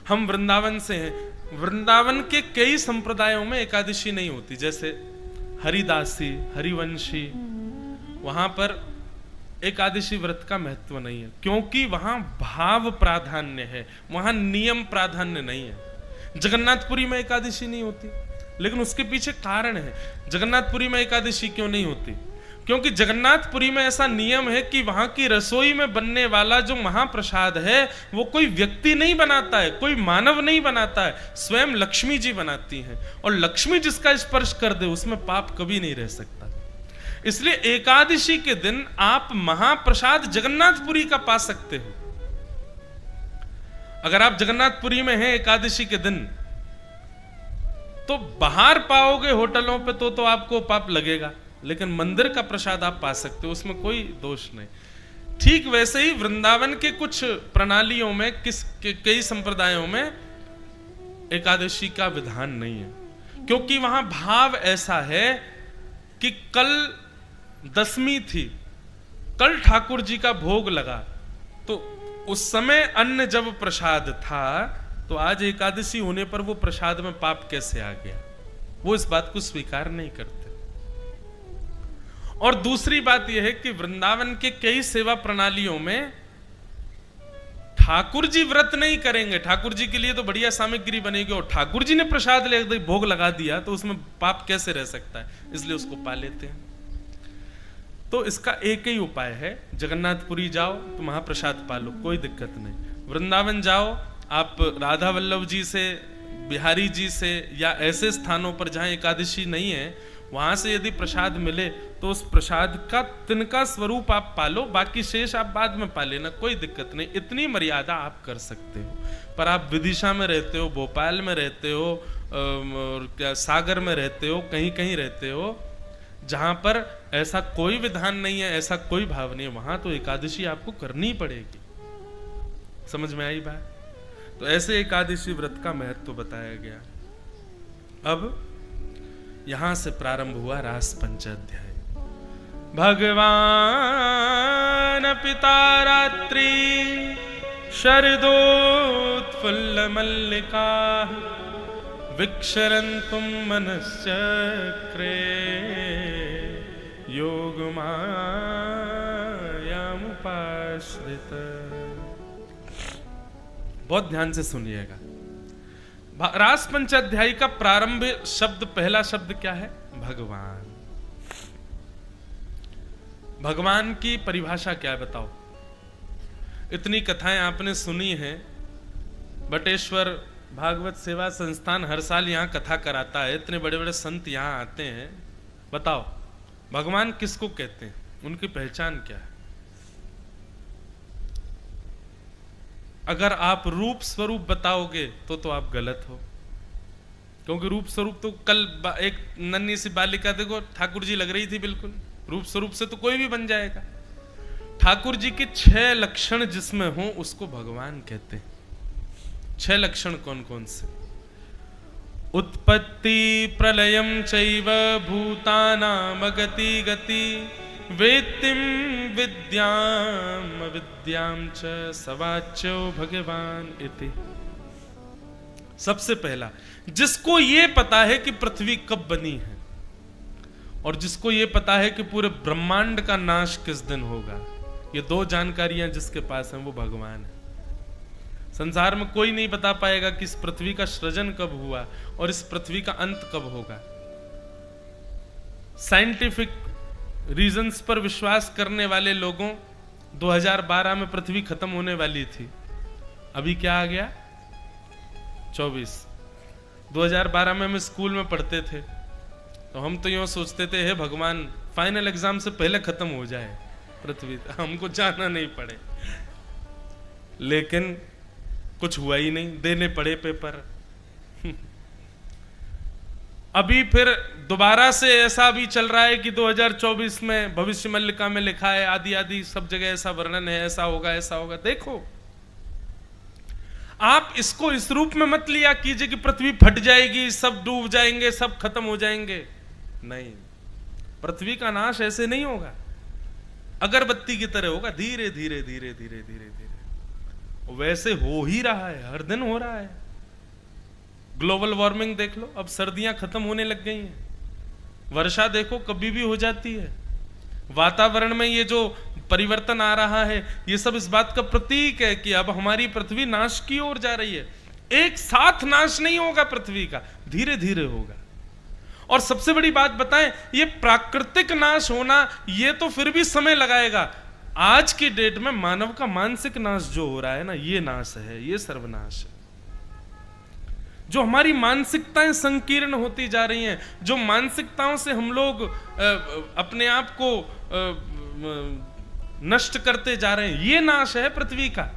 हम वृंदावन से हैं, वृंदावन के कई संप्रदायों में एकादशी नहीं होती, जैसे हरिदासी, हरिवंशी, वहां पर एकादशी व्रत का महत्व नहीं है, क्योंकि वहां भाव प्राधान्य है, वहां नियम प्राधान्य नहीं है। जगन्नाथपुरी में एकादशी नहीं होती, लेकिन उसके पीछे कारण है। जगन्नाथपुरी में एकादशी क्यों नहीं होती? क्योंकि जगन्नाथपुरी में ऐसा नियम है कि वहां की रसोई में बनने वाला जो महाप्रसाद है वो कोई व्यक्ति नहीं बनाता है, कोई मानव नहीं बनाता है, स्वयं लक्ष्मी जी बनाती हैं, और लक्ष्मी जिसका स्पर्श कर दे उसमें पाप कभी नहीं रह सकता। इसलिए एकादशी के दिन आप महाप्रसाद जगन्नाथपुरी का पा सकते हो। अगर आप जगन्नाथपुरी में हैं एकादशी के दिन, तो बाहर पाओगे होटलों पे तो आपको पाप लगेगा, लेकिन मंदिर का प्रसाद आप पा सकते हो, उसमें कोई दोष नहीं। ठीक वैसे ही वृंदावन के कुछ प्रणालियों में, कई संप्रदायों में एकादशी का विधान नहीं है, क्योंकि वहां भाव ऐसा है कि कल दशमी थी, कल ठाकुर जी का भोग लगा, तो उस समय अन्न जब प्रसाद था, तो आज एकादशी होने पर वो प्रसाद में पाप कैसे आ गया? वो इस बात को स्वीकार नहीं करते। और दूसरी बात यह है कि वृंदावन के कई सेवा प्रणालियों में ठाकुर जी व्रत नहीं करेंगे, ठाकुर जी के लिए तो बढ़िया सामग्री बनेगी, और ठाकुर जी ने प्रसाद ले भोग लगा दिया तो उसमें पाप कैसे रह सकता है? इसलिए उसको पा लेते हैं। तो इसका एक ही उपाय है, जगन्नाथपुरी जाओ तो महाप्रसाद पा लो, कोई दिक्कत नहीं। वृंदावन जाओ, आप राधा वल्लभ जी से, बिहारी जी से, या ऐसे स्थानों पर जहां एकादशी नहीं है, वहां से यदि प्रसाद मिले तो उस प्रसाद का तिनका स्वरूप आप पालो, बाकी शेष आप बाद में पा लेना, कोई दिक्कत नहीं। इतनी मर्यादा आप कर सकते हो। पर आप विदिशा में रहते हो, भोपाल में रहते हो, क्या सागर में रहते हो, कहीं कहीं रहते हो जहां पर ऐसा कोई विधान नहीं है, ऐसा कोई भाव नहीं है, वहां तो एकादशी आपको करनी पड़ेगी। समझ में आई बात? तो ऐसे एकादशी व्रत का महत्व बताया गया। अब यहां से प्रारंभ हुआ रास पंचाध्याय। भगवान पिता रात्रि शरदोत्फुल्ल मल्लिका विक्षरन्तुं मनश्चक्रे योगमायामुपाश्रित। बहुत ध्यान से सुनिएगा। रास पंचाध्यायी का प्रारंभ शब्द, पहला शब्द क्या है? भगवान। भगवान की परिभाषा क्या है बताओ? इतनी कथाएं आपने सुनी हैं। बटेश्वर भागवत सेवा संस्थान हर साल यहां कथा कराता है, इतने बड़े बड़े संत यहां आते हैं। बताओ भगवान किसको कहते हैं? उनकी पहचान क्या है? अगर आप रूप स्वरूप बताओगे तो आप गलत हो, क्योंकि रूप स्वरूप तो कल एक नन्ही सी बालिका देखो ठाकुर जी लग रही थी बिल्कुल। रूप स्वरूप से तो कोई भी बन जाएगा। ठाकुर जी के 6 लक्षण जिसमें हो उसको भगवान कहते हैं। 6 लक्षण कौन कौन से? उत्पत्ति प्रलयम चैव भूतानां गति गति वेत्तिं विद्याम अविद्याम च सवाच्यो भगवान इति। सबसे पहला, जिसको ये पता है कि पृथ्वी कब बनी है और जिसको ये पता है कि पूरे ब्रह्मांड का नाश किस दिन होगा, ये 2 जानकारियां जिसके पास हैं वो भगवान है। संसार में कोई नहीं बता पाएगा कि इस पृथ्वी का सृजन कब हुआ और इस पृथ्वी का अंत कब होगा। साइंटिफिक रीजंस पर विश्वास करने वाले लोगों 2012 में पृथ्वी खत्म होने वाली थी। अभी क्या आ गया? 24। 2012 में हम स्कूल में पढ़ते थे तो हम तो यूं सोचते थे हे भगवान फाइनल एग्जाम से पहले खत्म हो जाए पृथ्वी, हमको जाना नहीं पड़े। लेकिन कुछ हुआ ही नहीं, देने पड़े पेपर। अभी फिर दोबारा से ऐसा भी चल रहा है कि 2024 में भविष्य मल्लिका में लिखा है, आदि आदि सब जगह ऐसा वर्णन है, ऐसा होगा ऐसा होगा। देखो आप इसको इस रूप में मत लिया कीजिए कि पृथ्वी फट जाएगी, सब डूब जाएंगे, सब खत्म हो जाएंगे। नहीं, पृथ्वी का नाश ऐसे नहीं होगा, अगरबत्ती की तरह होगा, धीरे धीरे धीरे धीरे धीरे धीरे। वैसे हो ही रहा है, हर दिन हो रहा है। ग्लोबल वार्मिंग देख लो, अब सर्दियां खत्म होने लग गई हैं। वर्षा देखो कभी भी हो जाती है। वातावरण में ये जो परिवर्तन आ रहा है ये सब इस बात का प्रतीक है कि अब हमारी पृथ्वी नाश की ओर जा रही है। एक साथ नाश नहीं होगा पृथ्वी का, धीरे धीरे होगा। और सबसे बड़ी बात बताएं, ये प्राकृतिक नाश होना ये तो फिर भी समय लगाएगा। आज की डेट में मानव का मानसिक नाश जो हो रहा है ना, ये नाश है, ये सर्वनाश है। जो हमारी मानसिकताएं संकीर्ण होती जा रही हैं, जो मानसिकताओं से हम लोग अपने आप को नष्ट करते जा रहे हैं, ये नाश है पृथ्वी का।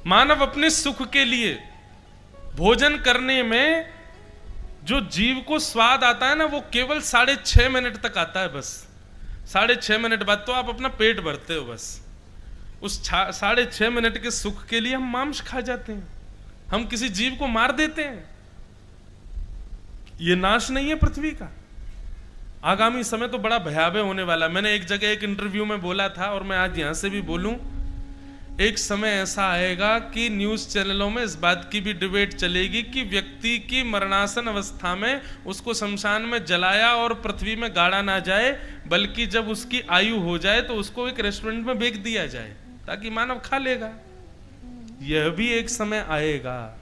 मानव अपने सुख के लिए भोजन करने में जो जीव को स्वाद आता है ना, वो केवल 6.5 मिनट तक आता है बस। 6.5 मिनट बाद तो आप अपना पेट भरते हो बस। उस 6.5 मिनट के सुख के लिए हम मांस खा जाते हैं, हम किसी जीव को मार देते हैं। ये नाश नहीं है पृथ्वी का। आगामी समय तो बड़ा भयावह होने वाला। मैंने एक जगह एक इंटरव्यू में बोला था और मैं आज यहां से भी बोलूं, एक समय ऐसा आएगा कि न्यूज चैनलों में इस बात की भी डिबेट चलेगी कि व्यक्ति की मरणासन अवस्था में उसको शमशान में जलाया और पृथ्वी में गाड़ा ना जाए, बल्कि जब उसकी आयु हो जाए तो उसको एक रेस्टोरेंट में बेच दिया जाए ताकि मानव खा लेगा। यह भी एक समय आएगा।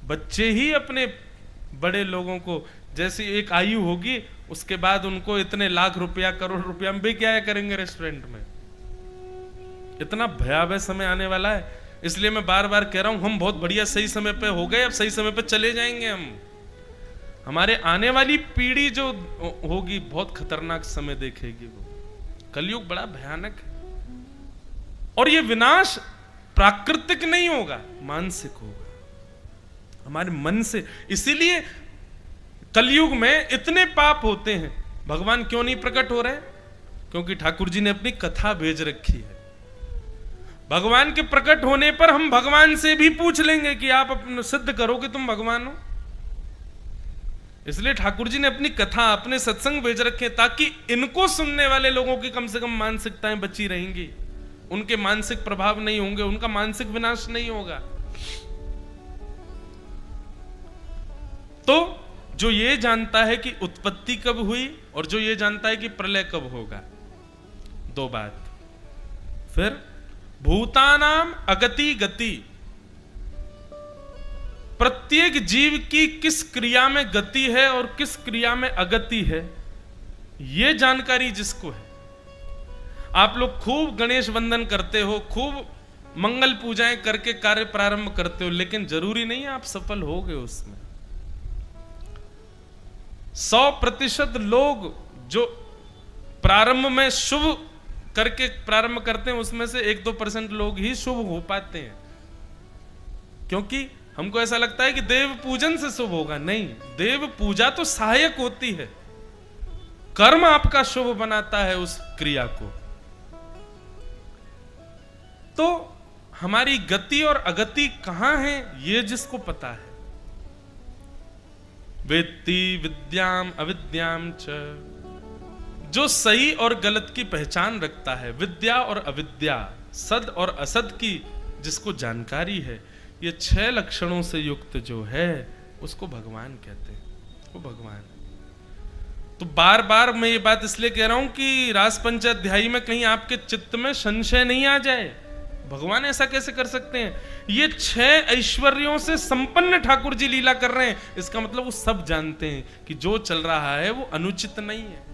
बच्चे ही अपने बड़े लोगों को, जैसी एक आयु होगी उसके बाद उनको इतने लाख रुपया करोड़ रुपया में बेच आया करेंगे रेस्टोरेंट में। इतना भयावह समय आने वाला है। इसलिए मैं बार बार कह रहा हूं, हम बहुत बढ़िया सही समय पे हो गए, अब सही समय पे चले जाएंगे हम। हमारे आने वाली पीढ़ी जो होगी बहुत खतरनाक समय देखेगी। वो कलयुग बड़ा भयानक है और ये विनाश प्राकृतिक नहीं होगा, मानसिक होगा, हमारे मन से। इसीलिए कलयुग में इतने पाप होते हैं। भगवान क्यों नहीं प्रकट हो रहे? क्योंकि ठाकुर जी ने अपनी कथा भेज रखी है। भगवान के प्रकट होने पर हम भगवान से भी पूछ लेंगे कि आप अपने सिद्ध करो कि तुम भगवान हो। इसलिए ठाकुर जी ने अपनी कथा, अपने सत्संग भेज रखे ताकि इनको सुनने वाले लोगों की कम से कम मानसिकताएं बची रहेंगी, उनके मानसिक प्रभाव नहीं होंगे, उनका मानसिक विनाश नहीं होगा। तो जो ये जानता है कि उत्पत्ति कब हुई और जो ये जानता है कि प्रलय कब होगा, दो बात। फिर भूतानाम अगति गति, प्रत्येक जीव की किस क्रिया में गति है और किस क्रिया में अगति है, यह जानकारी जिसको है। आप लोग खूब गणेश वंदन करते हो, खूब मंगल पूजाएं करके कार्य प्रारंभ करते हो, लेकिन जरूरी नहीं है आप सफल होगे उसमें। 100% लोग जो प्रारंभ में शुभ करके प्रारंभ करते हैं, उसमें से 1-2% लोग ही शुभ हो पाते हैं। क्योंकि हमको ऐसा लगता है कि देव पूजन से शुभ होगा। नहीं, देव पूजा तो सहायक होती है, कर्म आपका शुभ बनाता है उस क्रिया को। तो हमारी गति और अगति कहां है, ये जिसको पता है, वेत्ति विद्याम अविद्याम च, जो सही और गलत की पहचान रखता है, विद्या और अविद्या, सद और असद की जिसको जानकारी है, ये 6 लक्षणों से युक्त जो है उसको भगवान कहते हैं, वो भगवान। तो बार बार मैं ये बात इसलिए कह रहा हूं कि रास पंचाध्यायी में कहीं आपके चित्त में संशय नहीं आ जाए, भगवान ऐसा कैसे कर सकते हैं। ये 6 ऐश्वर्यों से संपन्न ठाकुर जी लीला कर रहे हैं, इसका मतलब वो सब जानते हैं कि जो चल रहा है वो अनुचित नहीं है।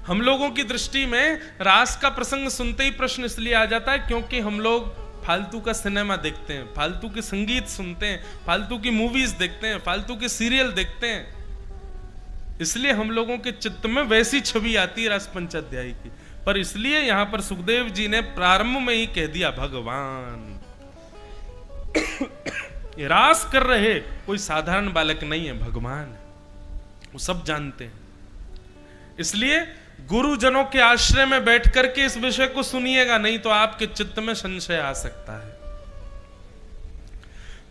हम लोगों की दृष्टि में रास का प्रसंग सुनते ही प्रश्न इसलिए आ जाता है क्योंकि हम लोग फालतू का सिनेमा देखते हैं, फालतू के संगीत सुनते हैं, फालतू की मूवीज देखते हैं, फालतू के सीरियल देखते हैं, इसलिए हम लोगों के चित्त में वैसी छवि आती है रास पंचाध्यायी की। पर इसलिए यहां पर सुखदेव जी ने प्रारंभ में ही कह दिया भगवान। ये रास कर रहे कोई साधारण बालक नहीं है, भगवान है, वो सब जानते हैं। इसलिए गुरुजनों के आश्रय में बैठ करके इस विषय को सुनिएगा, नहीं तो आपके चित्त में संशय आ सकता है।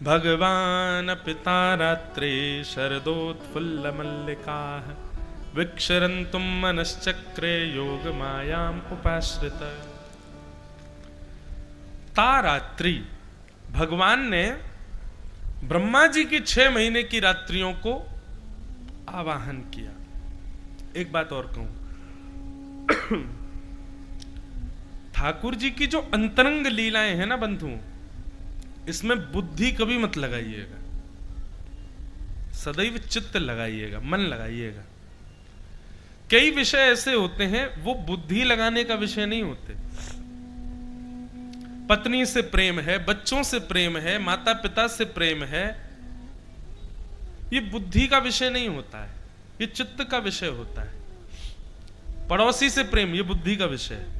भगवान पिता रात्रे शरदोत्फुल्ल मल्लिका विक्षरन्तुम मनश्चक्रे योग मायाम उपाश्रित। तारात्रि, भगवान ने ब्रह्मा जी की 6 महीने की रात्रियों को आवाहन किया। एक बात और कहूं, ठाकुर जी की जो अंतरंग लीलाएं हैं ना बंधुओं, इसमें बुद्धि कभी मत लगाइएगा, सदैव चित्त लगाइएगा, मन लगाइएगा। कई विषय ऐसे होते हैं वो बुद्धि लगाने का विषय नहीं होते। पत्नी से प्रेम है, बच्चों से प्रेम है, माता पिता से प्रेम है, ये बुद्धि का विषय नहीं होता है, ये चित्त का विषय होता है। पड़ोसी से प्रेम, ये बुद्धि का विषय है।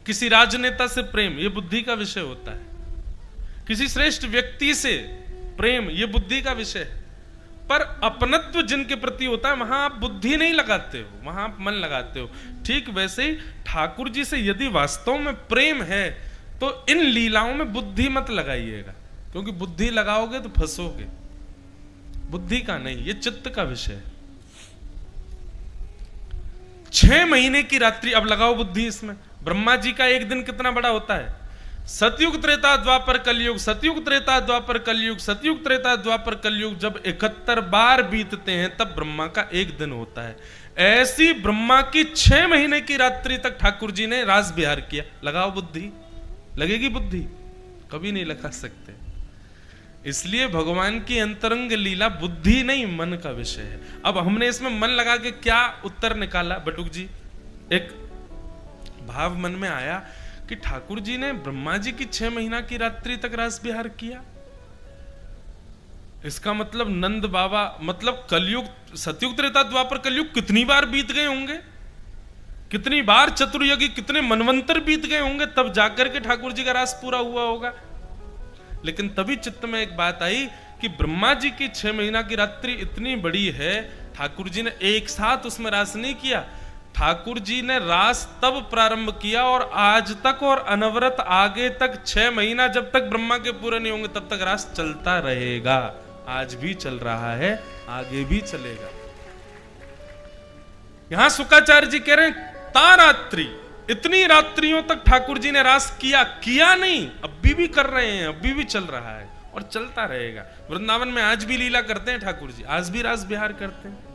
किसी राजनेता से प्रेम, ये बुद्धि का विषय होता है। किसी श्रेष्ठ व्यक्ति से प्रेम, ये बुद्धि का विषय है। पर अपनत्व जिनके प्रति होता है वहां आप बुद्धि नहीं लगाते हो, वहां आप मन लगाते हो। ठीक वैसे ही ठाकुर जी से यदि वास्तव में प्रेम है तो इन लीलाओं में बुद्धि मत लगाइएगा, क्योंकि बुद्धि लगाओगे तो फंसोगे। बुद्धि का नहीं, ये चित्त का विषय है। 6 महीने की रात्रि, अब लगाओ बुद्धि इसमें। ब्रह्मा जी का एक दिन कितना बड़ा होता है? सतयुग त्रेता द्वापर कलयुग, सतयुग त्रेता द्वापर कलयुग, सतयुग त्रेता द्वापर कलयुग जब 71 बार बीतते हैं तब ब्रह्मा का एक दिन होता है। ऐसी ब्रह्मा की 6 महीने की रात्रि तक ठाकुर जी ने रास विहार किया। लगाओ बुद्धि, लगेगी बुद्धि? कभी नहीं लगा सकते। इसलिए भगवान की अंतरंग लीला बुद्धि नहीं, मन का विषय है। अब हमने इसमें मन लगा के क्या उत्तर निकाला बटुक जी? एक भाव मन में आया कि ठाकुर जी ने ब्रह्मा जी की 6 महीना की रात्रि तक रास विहार किया। इसका मतलब नंद बाबा, मतलब कलयुग, सतयुग त्रेता द्वापर कलयुग कितनी बार बीत गए होंगे, कितनी बार चतुर्युगी, कितने मनवंतर बीत गए होंगे, तब जाकर के ठाकुर जी का रास पूरा हुआ होगा। लेकिन तभी चित्त में एक बात आई कि ब्रह्मा जी की 6 महीना की रात्रि इतनी बड़ी है, ठाकुर जी ने एक साथ उसमें रास नहीं किया। ठाकुर जी ने रास तब प्रारंभ किया और आज तक और अनवरत आगे तक 6 महीना, जब तक ब्रह्मा के पूरे नहीं होंगे तब तक रास चलता रहेगा। आज भी चल रहा है, आगे भी चलेगा। यहां शुक्राचार्य जी कह रहे हैं तारात्रि, इतनी रात्रियों तक ठाकुर जी ने रास किया नहीं, अभी भी कर रहे हैं, अभी भी चल रहा है और चलता रहेगा। वृंदावन में आज भी लीला करते हैं ठाकुर जी, आज भी रास बिहार करते हैं।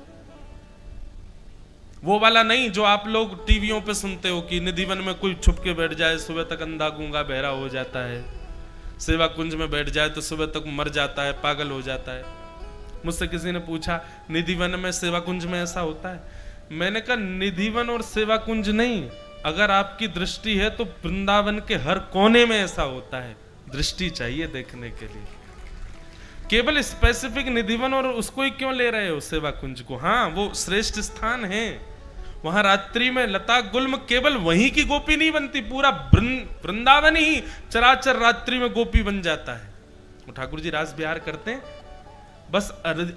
वो वाला नहीं जो आप लोग टीवियों पे सुनते हो कि निधिवन में कोई छुप के बैठ जाए, सुबह तक अंधा गूंगा बहरा हो जाता है, सेवा कुंज में बैठ जाए तो सुबह तक मर जाता है, पागल हो जाता है। मुझसे किसी ने पूछा निधिवन में सेवा कुंज में ऐसा होता है? मैंने कहा निधिवन और सेवा कुंज नहीं, अगर आपकी दृष्टि है तो वृंदावन के हर कोने में ऐसा होता है। दृष्टि चाहिए देखने के लिए। केवल स्पेसिफिक निधिवन और उसको ही क्यों ले रहे हो सेवा कुंज को? हाँ, वो श्रेष्ठ स्थान है, वहां रात्रि में लता गुल्म केवल वहीं की गोपी नहीं बनती, पूरा वृंदावन ही चराचर रात्रि में गोपी बन जाता है। वो ठाकुर जी रास बिहार करते हैं, बस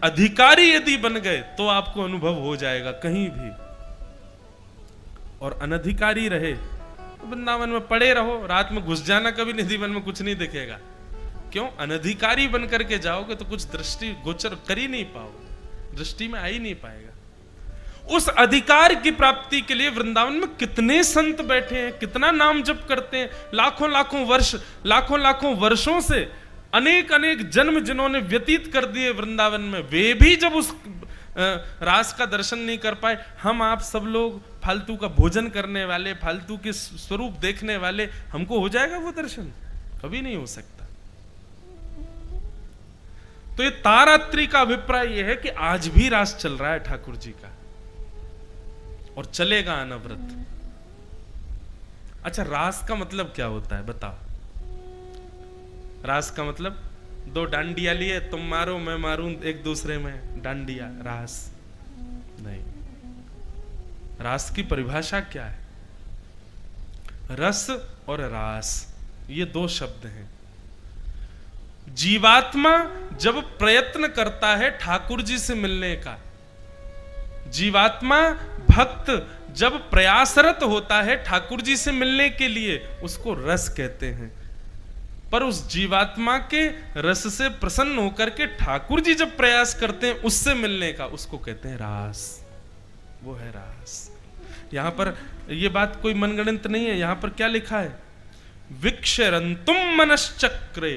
अधिकारी यदि बन गए तो आपको अनुभव हो जाएगा कहीं भी, और अनधिकारी रहे तो वृंदावन में पड़े रहो, रात में घुस जाना, कभी निधिवन में कुछ नहीं दिखेगा। क्यों? अनधिकारी बन करके जाओगे तो कुछ दृष्टि गोचर कर ही नहीं पाओगे, दृष्टि में आ ही नहीं पाएगा। उस अधिकार की प्राप्ति के लिए वृंदावन में कितने संत बैठे हैं, कितना नाम जप करते हैं, लाखों लाखों वर्षों से अनेक अनेक जन्म जिन्होंने व्यतीत कर दिए वृंदावन में, वे भी जब उस रास का दर्शन नहीं कर पाए, हम आप सब लोग फालतू का भोजन करने वाले, फालतू के स्वरूप देखने वाले, हमको हो जाएगा वो दर्शन? कभी नहीं हो सकता। तो ये तारात्रि का अभिप्राय यह है कि आज भी रास चल रहा है ठाकुर जी का और चलेगा अनवरत। अच्छा, रास का मतलब क्या होता है बताओ? रास का मतलब दो डांडिया लिए, तुम मारो मैं मारूं एक दूसरे में, डांडिया रास नहीं। रास की परिभाषा क्या है? रस और रास ये दो शब्द हैं। जीवात्मा जब प्रयत्न करता है ठाकुर जी से मिलने का, जीवात्मा भक्त जब प्रयासरत होता है ठाकुर जी से मिलने के लिए, उसको रस कहते हैं। पर उस जीवात्मा के रस से प्रसन्न होकर के ठाकुर जी जब प्रयास करते हैं उससे मिलने का, उसको कहते हैं रास। वो है रास। यहां पर यह बात कोई मनगणित नहीं है। यहां पर क्या लिखा है? विक्षरंतुम मनश्चक्रे।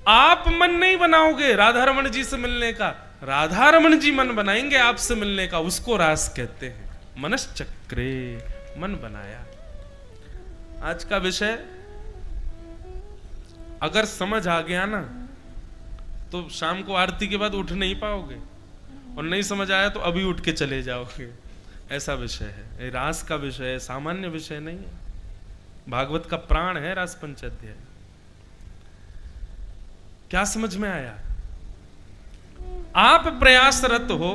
आप मन नहीं बनाओगे राधा रमण जी से मिलने का, राधा रमण जी मन बनाएंगे आपसे मिलने का, उसको रास कहते हैं। मनश्चक्रे, मन बनाया। आज का विषय अगर समझ आ गया ना तो शाम को आरती के बाद उठ नहीं पाओगे, और नहीं समझ आया तो अभी उठ के चले जाओगे। ऐसा विषय है, रास का विषय है, सामान्य विषय नहीं है। भागवत का प्राण है रास पंचाध्याय। क्या समझ में आया? आप प्रयासरत हो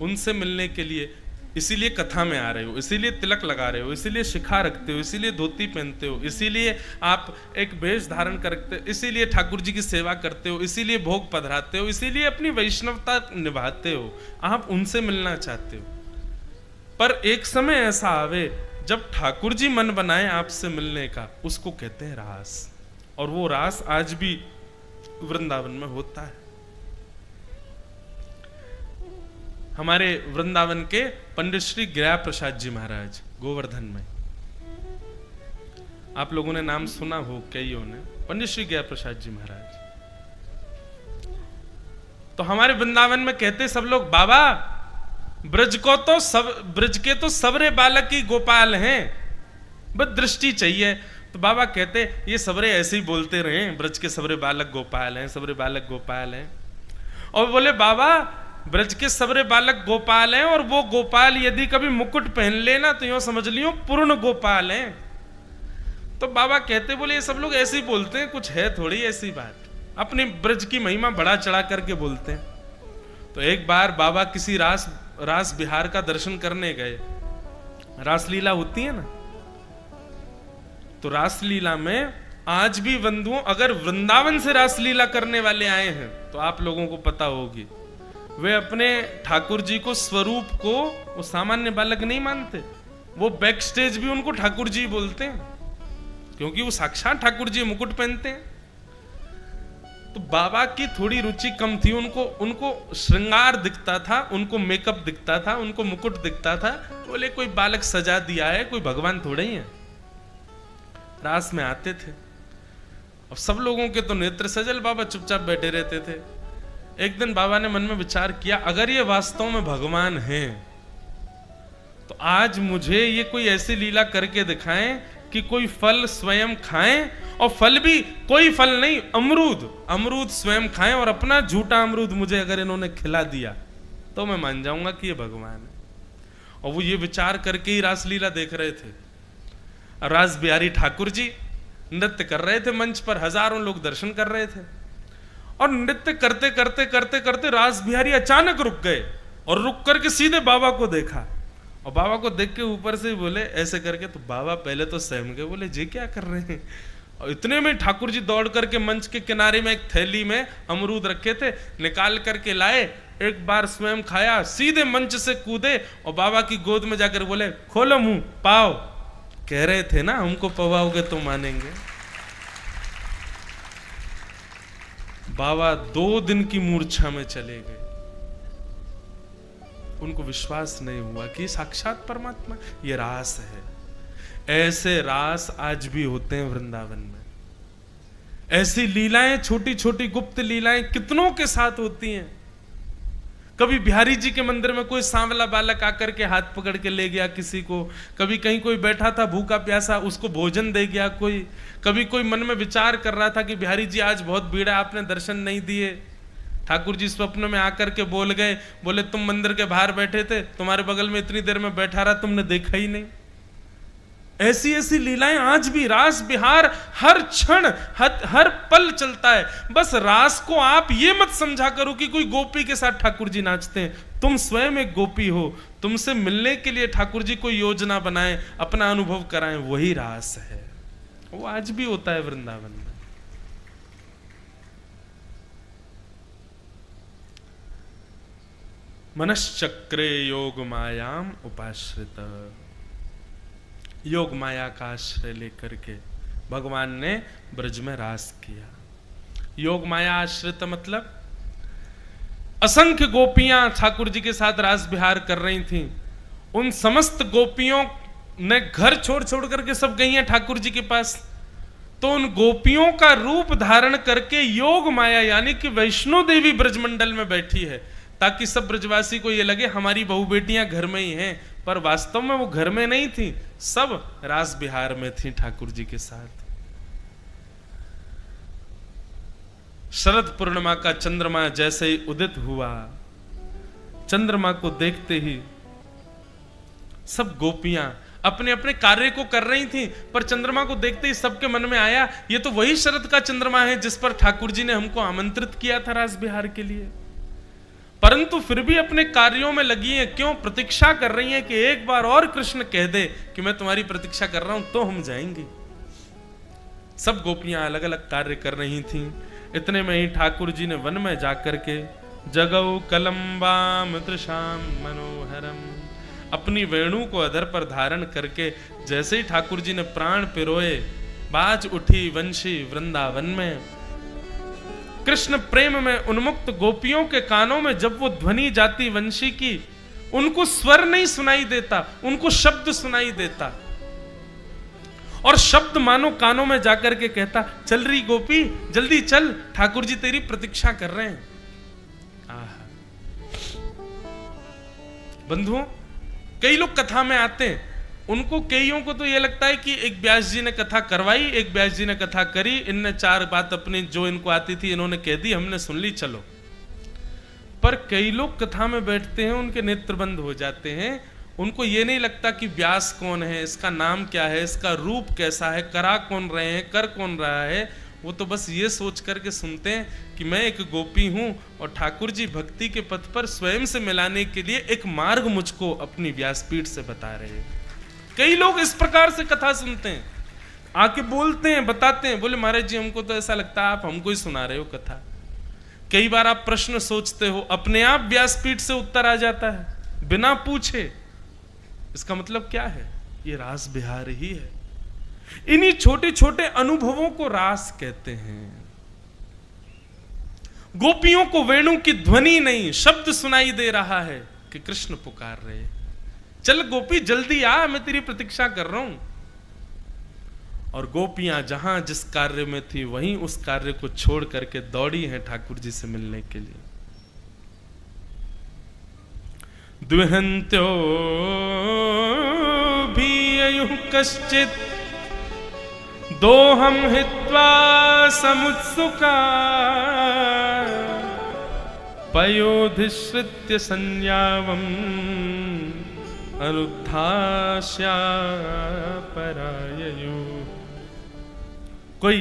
उनसे मिलने के लिए, इसीलिए कथा में आ रहे हो, इसीलिए तिलक लगा रहे हो, इसीलिए शिखा रखते हो, इसीलिए धोती पहनते हो, इसीलिए आप एक वेश धारण करते हो, इसीलिए ठाकुर जी की सेवा करते हो, इसीलिए भोग पधराते हो, इसीलिए अपनी वैष्णवता निभाते हो। आप उनसे मिलना चाहते हो। पर एक समय ऐसा आवे जब ठाकुर जी मन बनाए आपसे मिलने का, उसको कहते हैं रास। और वो रास आज भी वृंदावन में होता है। हमारे वृंदावन के पंडित श्री गिरा प्रसाद जी महाराज गोवर्धन में, आप लोगों ने नाम सुना हो कईयों ने, पंडित श्री गिरा प्रसाद जी महाराज। तो हमारे वृंदावन में कहते सब लोग, बाबा ब्रज के तो सबरे बालक ही गोपाल हैं, बस दृष्टि चाहिए। तो बाबा कहते ये सबरे ऐसे ही बोलते रहे, ब्रज के सबरे बालक गोपाल हैं, सबरे बालक गोपाल हैं। और बोले बाबा ब्रज के सबरे बालक गोपाल हैं, और वो गोपाल यदि कभी मुकुट पहन लेना तो यूं समझ लियो पूर्ण गोपाल हैं। तो बाबा कहते बोले ये सब लोग ऐसे ही बोलते हैं, कुछ है थोड़ी ऐसी बात, अपने ब्रज की महिमा बढ़ा चढ़ा करके बोलते हैं। तो एक बार बाबा किसी रास बिहार का दर्शन करने गए। रासलीला होती है ना, तो रासलीला में आज भी बंधुओं, अगर वृंदावन से रासलीला करने वाले आए हैं तो आप लोगों को पता होगी, वे अपने ठाकुर जी को स्वरूप को वो सामान्य बालक नहीं मानते, वो बैक स्टेज भी उनको ठाकुर जी बोलते हैं, क्योंकि वो साक्षात ठाकुर जी मुकुट पहनते हैं। तो बाबा की थोड़ी रुचि कम थी, उनको श्रृंगार दिखता था, उनको मेकअप दिखता था, उनको मुकुट दिखता था। बोले कोई बालक सजा दिया है, कोई भगवान थोड़े ही है। रास में आते थे, अब सब लोगों के तो नेत्र सजल, बाबा चुपचाप बैठे रहते थे। एक दिन बाबा ने मन में विचार किया, अगर ये वास्तव में भगवान हैं तो आज मुझे ये कोई ऐसी लीला करके दिखाएं कि कोई फल स्वयं खाएं, और फल भी कोई फल नहीं, अमरूद स्वयं खाएं, और अपना झूठा अमरूद मुझे अगर इन्होंने खिला दिया तो मैं मान जाऊंगा कि ये भगवान है। और वो ये विचार करके ही रासलीला देख रहे थे। रास बिहारी ठाकुर जी नृत्य कर रहे थे मंच पर, हजारों लोग दर्शन कर रहे थे, और नृत्य करते करते करते करते रास बिहारी अचानक रुक गए, और रुक करके सीधे बाबा को देखा, और बाबा को देख के ऊपर से बोले ऐसे करके, तो बाबा पहले तो सहम गए, बोले जी क्या कर रहे हैं। और इतने में ठाकुर जी दौड़ करके मंच के किनारे में एक थैली में अमरूद रखे थे, निकाल करके लाए, एक बार स्वयं खाया, सीधे मंच से कूदे और बाबा की गोद में जाकर बोले खोलो मुंह पाओ, कह रहे थे ना हमको पवाओगे तो मानेंगे। बाबा 2 दिन की मूर्छा में चले गए, उनको विश्वास नहीं हुआ कि साक्षात परमात्मा, ये रास है। ऐसे रास आज भी होते हैं वृंदावन में, ऐसी लीलाएं, छोटी छोटी गुप्त लीलाएं कितनों के साथ होती हैं। कभी बिहारी जी के मंदिर में कोई सांवला बालक आकर के हाथ पकड़ के ले गया किसी को, कभी कहीं कोई बैठा था भूखा प्यासा उसको भोजन दे गया कोई, कभी कोई मन में विचार कर रहा था कि बिहारी जी आज बहुत भीड़ है आपने दर्शन नहीं दिए, ठाकुर जी स्वप्न में आकर के बोल गए, बोले तुम मंदिर के बाहर बैठे थे, तुम्हारे बगल में इतनी देर में बैठा रहा तुमने देखा ही नहीं। ऐसी ऐसी लीलाएं आज भी रास बिहार हर क्षण हर पल चलता है। बस रास को आप ये मत समझा करो कि कोई गोपी के साथ ठाकुर जी नाचते हैं, तुम स्वयं एक गोपी हो, तुमसे मिलने के लिए ठाकुर जी कोई योजना बनाए, अपना अनुभव कराएं, वही रास है। वो आज भी होता है वृंदावन में। मनश्चक्रे योग मायाम उपाश्रित, योग माया का आश्रय लेकर के भगवान ने ब्रज में रास किया। योग माया आश्रित मतलब असंख्य गोपियां ठाकुर जी के साथ रास विहार कर रही थीं। उन समस्त गोपियों ने घर छोड़ छोड़ करके सब गई हैं ठाकुर जी के पास। तो उन गोपियों का रूप धारण करके योग माया यानी कि वैष्णो देवी ब्रजमंडल में बैठी है, ताकि सब ब्रजवासी को ये लगे हमारी बहू बेटियां घर में ही हैं, पर वास्तव में वो घर में नहीं थी, सब रास बिहार में थी ठाकुर जी के साथ। शरद पूर्णिमा का चंद्रमा जैसे ही उदित हुआ, चंद्रमा को देखते ही सब गोपियां अपने अपने कार्य को कर रही थी, पर चंद्रमा को देखते ही सबके मन में आया ये तो वही शरद का चंद्रमा है जिस पर ठाकुर जी ने हमको आमंत्रित किया था रास बिहार के लिए। परंतु फिर भी अपने कार्यों में लगी हैं, क्यों प्रतीक्षा कर रही हैं कि एक बार और कृष्ण कह दे कि मैं तुम्हारी प्रतीक्षा कर रहा हूं तो हम जाएंगे। सब गोपियां अलग अलग कार्य कर रही थीं। इतने में ही ठाकुर जी ने वन में जाकर के जगौ कलम्बाम तृषाम मनोहरम, अपनी वेणु को अधर पर धारण करके जैसे ही ठाकुर जी ने प्राण पिरोए, बाज उठी वंशी वृंदावन में। कृष्ण प्रेम में उन्मुक्त गोपियों के कानों में जब वो ध्वनि जाती वंशी की, उनको स्वर नहीं सुनाई देता, उनको शब्द सुनाई देता, और शब्द मानो कानों में जाकर के कहता चल रही गोपी जल्दी चल, ठाकुर जी तेरी प्रतीक्षा कर रहे हैं। बंधुओं, कई लोग कथा में आते हैं, उनको कईयों को तो ये लगता है कि एक व्यास जी ने कथा करवाई, एक व्यास जी ने कथा करी, इनने 4 बात अपनी जो इनको आती थी इन्होंने कह दी, हमने सुन ली चलो। पर कई लोग कथा में बैठते हैं, उनके नेत्र बंद हो जाते हैं, उनको ये नहीं लगता कि व्यास कौन है, इसका नाम क्या है, इसका रूप कैसा है, करा कौन रहे हैं, कर कौन रहा है। वो तो बस ये सोच करके सुनते हैं कि मैं एक गोपी हूं और ठाकुर जी भक्ति के पथ पर स्वयं से मिलाने के लिए एक मार्ग मुझको अपनी व्यासपीठ से बता रहे हैं। कई लोग इस प्रकार से कथा सुनते हैं, आके बोलते हैं, बताते हैं, बोले महाराज जी हमको तो ऐसा लगता है आप हमको ही सुना रहे हो कथा। कई बार आप प्रश्न सोचते हो, अपने आप व्यासपीठ से उत्तर आ जाता है बिना पूछे। इसका मतलब क्या है? ये रास बिहार ही है। इन्हीं छोटे छोटे अनुभवों को रास कहते हैं। गोपियों को वेणु की ध्वनि नहीं, शब्द सुनाई दे रहा है कि कृष्ण पुकार रहे, चल गोपी जल्दी आ, मैं तेरी प्रतीक्षा कर रहा हूं। और गोपियां जहां जिस कार्य में थी वहीं उस कार्य को छोड़ करके दौड़ी हैं ठाकुर जी से मिलने के लिए। द्विहंत्यो भी अयुः कश्चित् दोहम हित्वा समुत्सुका पयोधिश्रित्य संयावम् अनुद्धास्या पराययो। कोई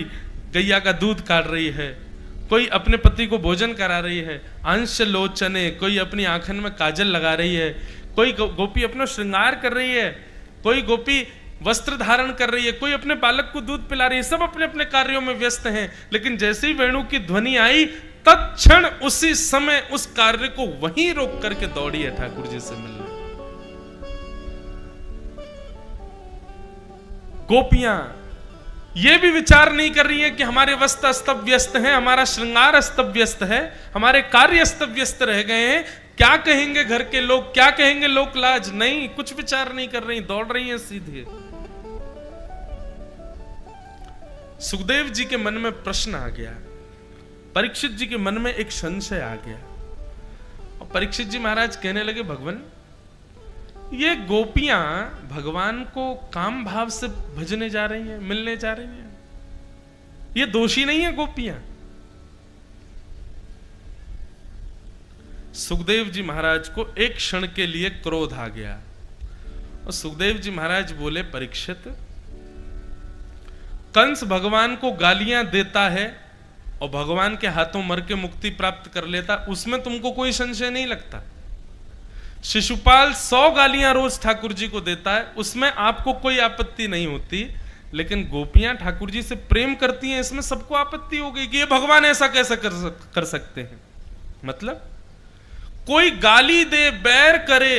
गैया का दूध काट रही है, कोई अपने पति को भोजन करा रही है, अंश लोचने, कोई अपनी आंखन में काजल लगा रही है, कोई गोपी अपना श्रृंगार कर रही है, कोई गोपी वस्त्र धारण कर रही है, कोई अपने बालक को दूध पिला रही है। सब अपने अपने कार्यों में व्यस्त हैं, लेकिन जैसे ही वेणु की ध्वनि आई तत्क्षण उसी समय उस कार्य को वहीं रोक करके दौड़ी है ठाकुर जी से मिलने। गोपियां ये भी विचार नहीं कर रही हैं कि हमारे वस्त्र अस्त व्यस्त हैं, हमारा श्रृंगार अस्त व्यस्त है, हमारे कार्य अस्त व्यस्त रह गए हैं, क्या कहेंगे घर के लोग, क्या कहेंगे लोक लाज। नहीं, कुछ विचार नहीं कर रही, दौड़ रही हैं सीधे। सुखदेव जी के मन में प्रश्न आ गया, परीक्षित जी के मन में एक संशय आ गया, और परीक्षित जी महाराज कहने लगे, भगवान ये गोपियां भगवान को काम भाव से भजने जा रही हैं, मिलने जा रही हैं, ये दोषी नहीं है गोपियां। सुखदेव जी महाराज को एक क्षण के लिए क्रोध आ गया, और सुखदेव जी महाराज बोले, परीक्षित कंस भगवान को गालियां देता है और भगवान के हाथों मर के मुक्ति प्राप्त कर लेता, उसमें तुमको कोई संशय नहीं लगता। शिशुपाल 100 गालियां रोज ठाकुर जी को देता है, उसमें आपको कोई आपत्ति नहीं होती, लेकिन गोपियां ठाकुर जी से प्रेम करती हैं, इसमें सबको आपत्ति हो गई कि ये भगवान ऐसा कैसा कर सकते हैं। मतलब कोई गाली दे, बैर करे,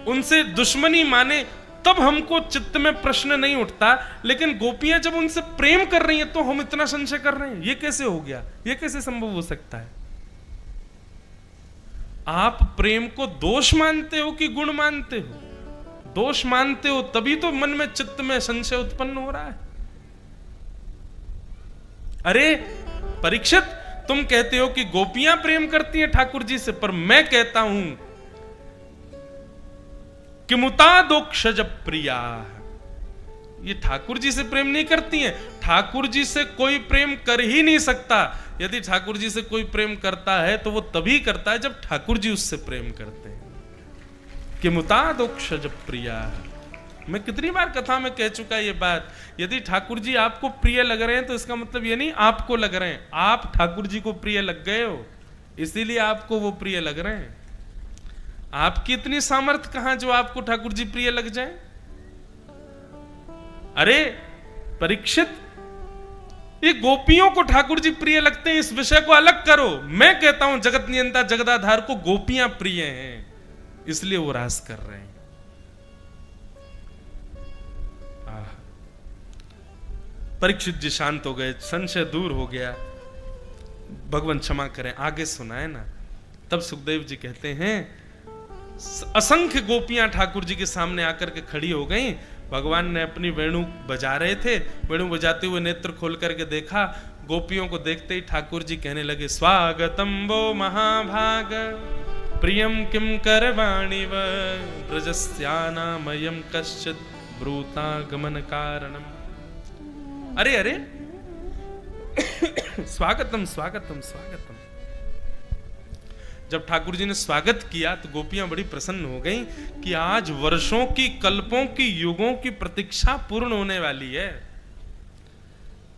उनसे दुश्मनी माने, तब हमको चित्त में प्रश्न नहीं उठता, लेकिन गोपियां जब उनसे प्रेम कर रही हैं तो हम इतना संशय कर रहे हैं, ये कैसे हो गया, ये कैसे संभव हो सकता है। आप प्रेम को दोष मानते हो कि गुण मानते हो? दोष मानते हो तभी तो मन में चित्त में संशय उत्पन्न हो रहा है। अरे परीक्षित, तुम कहते हो कि गोपियां प्रेम करती हैं ठाकुर जी से, पर मैं कहता हूं कि मुतादोक्षज प्रिया, ये ठाकुर जी से प्रेम नहीं करती हैं। ठाकुर जी से कोई प्रेम कर ही नहीं सकता। यदि ठाकुर जी से कोई प्रेम करता है तो वो तभी करता है जब ठाकुर जी उससे प्रेम करते हैं। कि मुतादोक्षज प्रिया, मैं कितनी बार कथा में कह चुका ये बात। यदि ठाकुर जी आपको प्रिय लग रहे हैं तो इसका मतलब ये नहीं आपको लग रहे हैं, आप ठाकुर जी को प्रिय लग गए हो, इसीलिए आपको वो प्रिय लग रहे हैं। आपकी इतनी सामर्थ्य कहां जो आपको ठाकुर जी प्रिय लग जाए। अरे परीक्षित, ये गोपियों को ठाकुर जी प्रिय लगते हैं, इस विषय को अलग करो। मैं कहता हूं जगत नियंता जगदाधार को गोपियां प्रिय हैं, इसलिए वो रास कर रहे हैं। परीक्षित जी शांत हो गए, संशय दूर हो गया। भगवान क्षमा करें, आगे सुनाए ना। तब सुखदेव जी कहते हैं, असंख्य गोपियां ठाकुर जी के सामने आकर के खड़ी हो गईं। भगवान ने अपनी वेणु बजा रहे थे, वेणु बजाते हुए नेत्र खोल करके देखा। गोपियों को देखते ही ठाकुर जी कहने लगे, स्वागतम वो महाभाग प्रियम किम करवाणि व ब्रजस्यानामयं कश्चित् ब्रूता गमन कारणम। अरे अरे स्वागतम स्वागतम स्वागतम। जब ठाकुर जी ने स्वागत किया तो गोपियां बड़ी प्रसन्न हो गईं कि आज वर्षों की, कल्पों की, युगों की प्रतीक्षा पूर्ण होने वाली है।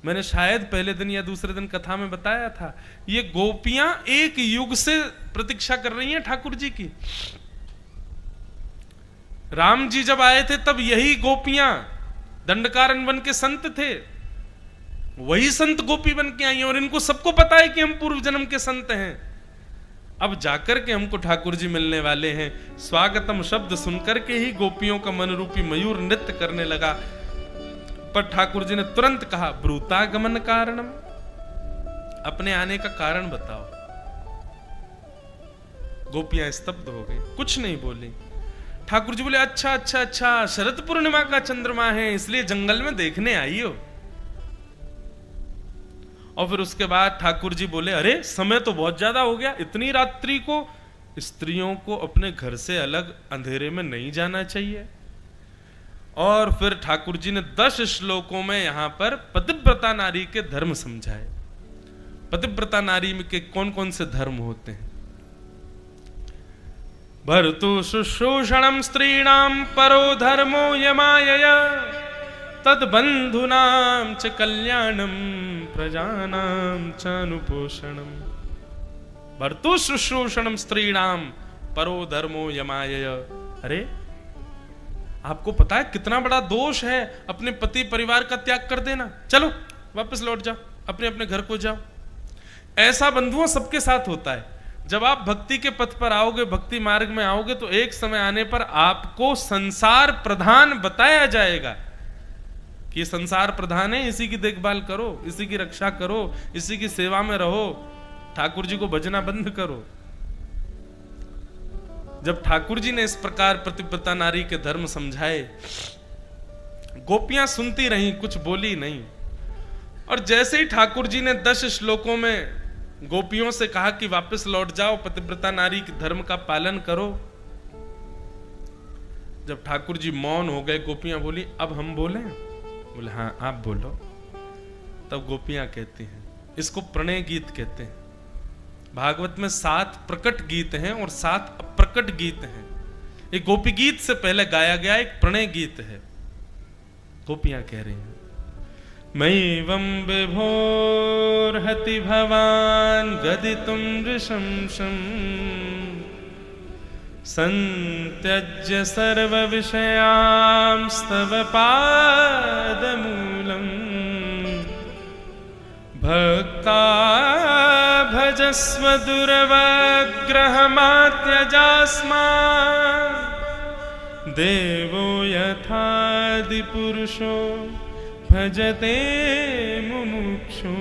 मैंने शायद पहले दिन या दूसरे दिन कथा में बताया था, ये गोपियां एक युग से प्रतीक्षा कर रही हैं ठाकुर जी की। राम जी जब आए थे तब यही गोपियां दंडकारण्य वन के संत थे, वही संत गोपी बन के आई हैं, और इनको सबको पता है कि हम पूर्व जन्म के संत हैं। अब जाकर के हमको ठाकुर जी मिलने वाले हैं। स्वागतम शब्द सुनकर के ही गोपियों का मन रूपी मयूर नृत्य करने लगा। पर ठाकुर जी ने तुरंत कहा, ब्रूतागमन कारणम, अपने आने का कारण बताओ। गोपियां स्तब्ध हो गई, कुछ नहीं बोली। ठाकुर जी बोले, अच्छा अच्छा अच्छा, शरद पूर्णिमा का चंद्रमा है इसलिए जंगल में देखने आई हो। और फिर उसके बाद ठाकुर जी बोले, अरे समय तो बहुत ज्यादा हो गया, इतनी रात्रि को स्त्रियों को अपने घर से अलग अंधेरे में नहीं जाना चाहिए। और फिर ठाकुर जी ने 10 श्लोकों में यहां पर पतिव्रता नारी के धर्म समझाए। पतिव्रता नारी में के कौन कौन से धर्म होते हैं। भर्तु शुश्रूषणम स्त्रीणाम परो धर्मो यमायया तद बंधुनाम च कल्याणम प्रजानाम च अनुपोषणम। भर्तु शुश्रूषणम स्त्रीणाम परो धर्मो यमायया। अरे आपको पता है कितना बड़ा दोष है अपने पति परिवार का त्याग कर देना। चलो वापस लौट जाओ, अपने अपने घर को जाओ। ऐसा बंधुओं सबके साथ होता है। जब आप भक्ति के पथ पर आओगे, भक्ति मार्ग में आओगे, तो एक समय आने पर आपको संसार प्रधान बताया जाएगा कि संसार प्रधान है, इसी की देखभाल करो, इसी की रक्षा करो, इसी की सेवा में रहो, ठाकुर जी को भजना बंद करो। जब ठाकुर जी ने इस प्रकार पतिव्रता नारी के धर्म समझाए, गोपियां सुनती रहीं, कुछ बोली नहीं। और जैसे ही ठाकुर जी ने 10 श्लोकों में गोपियों से कहा कि वापस लौट जाओ, पतिव्रता नारी के धर्म का पालन करो, जब ठाकुर जी मौन हो गए, गोपियां बोली, अब हम बोलें? बोले हाँ आप बोलो। तब गोपियां कहती हैं, इसको प्रणय गीत कहते हैं। भागवत में 7 प्रकट गीत हैं और 7 अप्रकट गीत हैं। एक गोपी गीत से पहले गाया गया एक प्रणय गीत है। गोपियां कह रही हैं, मैवं विभोर्हति भवान गदितुं नृशंसं संत्यज्य सर्व विषयांस्तव पादमूलम् भक्ता भजस्व दुर्वग्रहमात्यजास्मात् देवो यथादिपुरुषो भजते मुमुक्षु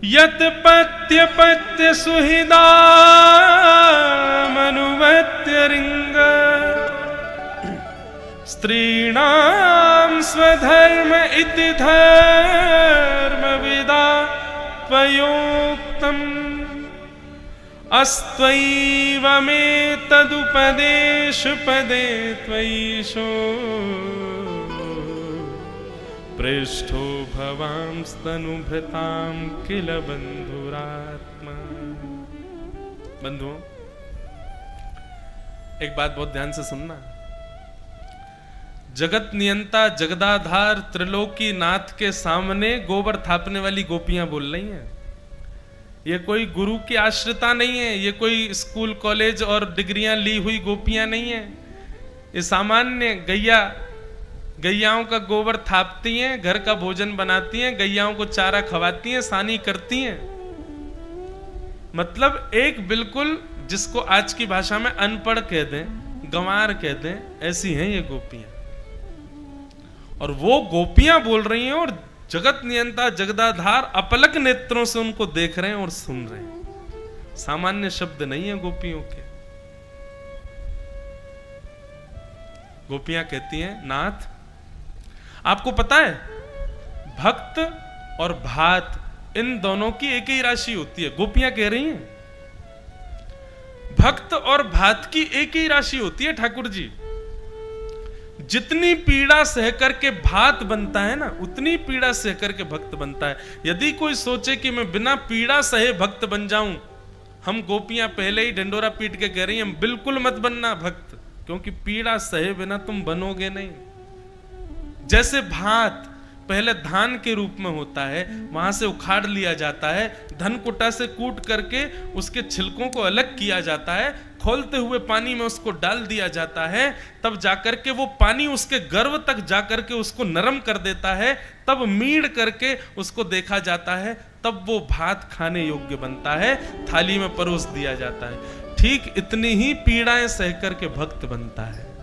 यत् पत्य पत्य सुहृदामनुवत्य रिंग स्त्रीणां स्वधर्म इति धर्मविदा त्वयोक्तम् अस्त्वैवमेतदुपदेशपदे त्वयीशो पृष्ठो भवांस्तनुभृतां किल बंधुरात्मा। बंधुओं, एक बात बहुत ध्यान से सुनना। जगत नियंता जगदाधार त्रिलोकी नाथ के सामने गोबर थापने वाली गोपियां बोल रही हैं। ये कोई गुरु की आश्रिता नहीं है, ये कोई स्कूल कॉलेज और डिग्रियां ली हुई गोपियां नहीं है। ये सामान्य गैयाओं का गोबर थापती हैं, घर का भोजन बनाती हैं, गैयाओं को चारा खवाती हैं, सानी करती हैं। मतलब एक बिल्कुल जिसको आज की भाषा में अनपढ़ कह दें, गंवार कह दें, ऐसी हैं ये गोपियां। और वो गोपियां बोल रही हैं और जगत नियंता जगदाधार अपलक नेत्रों से उनको देख रहे हैं और सुन रहे हैं। सामान्य शब्द नहीं है गोपियों के। गोपियां कहती हैं, नाथ आपको पता है भक्त और भात इन दोनों की एक ही राशि होती है। गोपियां कह रही हैं भक्त और भात की एक ही राशि होती है ठाकुर जी। जितनी पीड़ा सह करके भात बनता है ना, उतनी पीड़ा सह करके भक्त बनता है। यदि कोई सोचे कि मैं बिना पीड़ा सहे भक्त बन जाऊं, हम गोपियां पहले ही ढंडोरा पीट के कह रही हैं, बिल्कुल मत बनना भक्त, क्योंकि पीड़ा सहे बिना तुम बनोगे नहीं। जैसे भात पहले धान के रूप में होता है, वहां से उखाड़ लिया जाता है, धनकुटा से कूट करके उसके छिलकों को अलग किया जाता है, खोलते हुए पानी में उसको डाल दिया जाता है, तब जाकर के वो पानी उसके गर्भ तक जाकर के उसको नरम कर देता है, तब मीड़ करके उसको देखा जाता है, तब वो भात खाने योग्य बनता है, थाली में परोस दिया जाता है। ठीक इतनी ही पीड़ाएं सहकर के भक्त बनता है।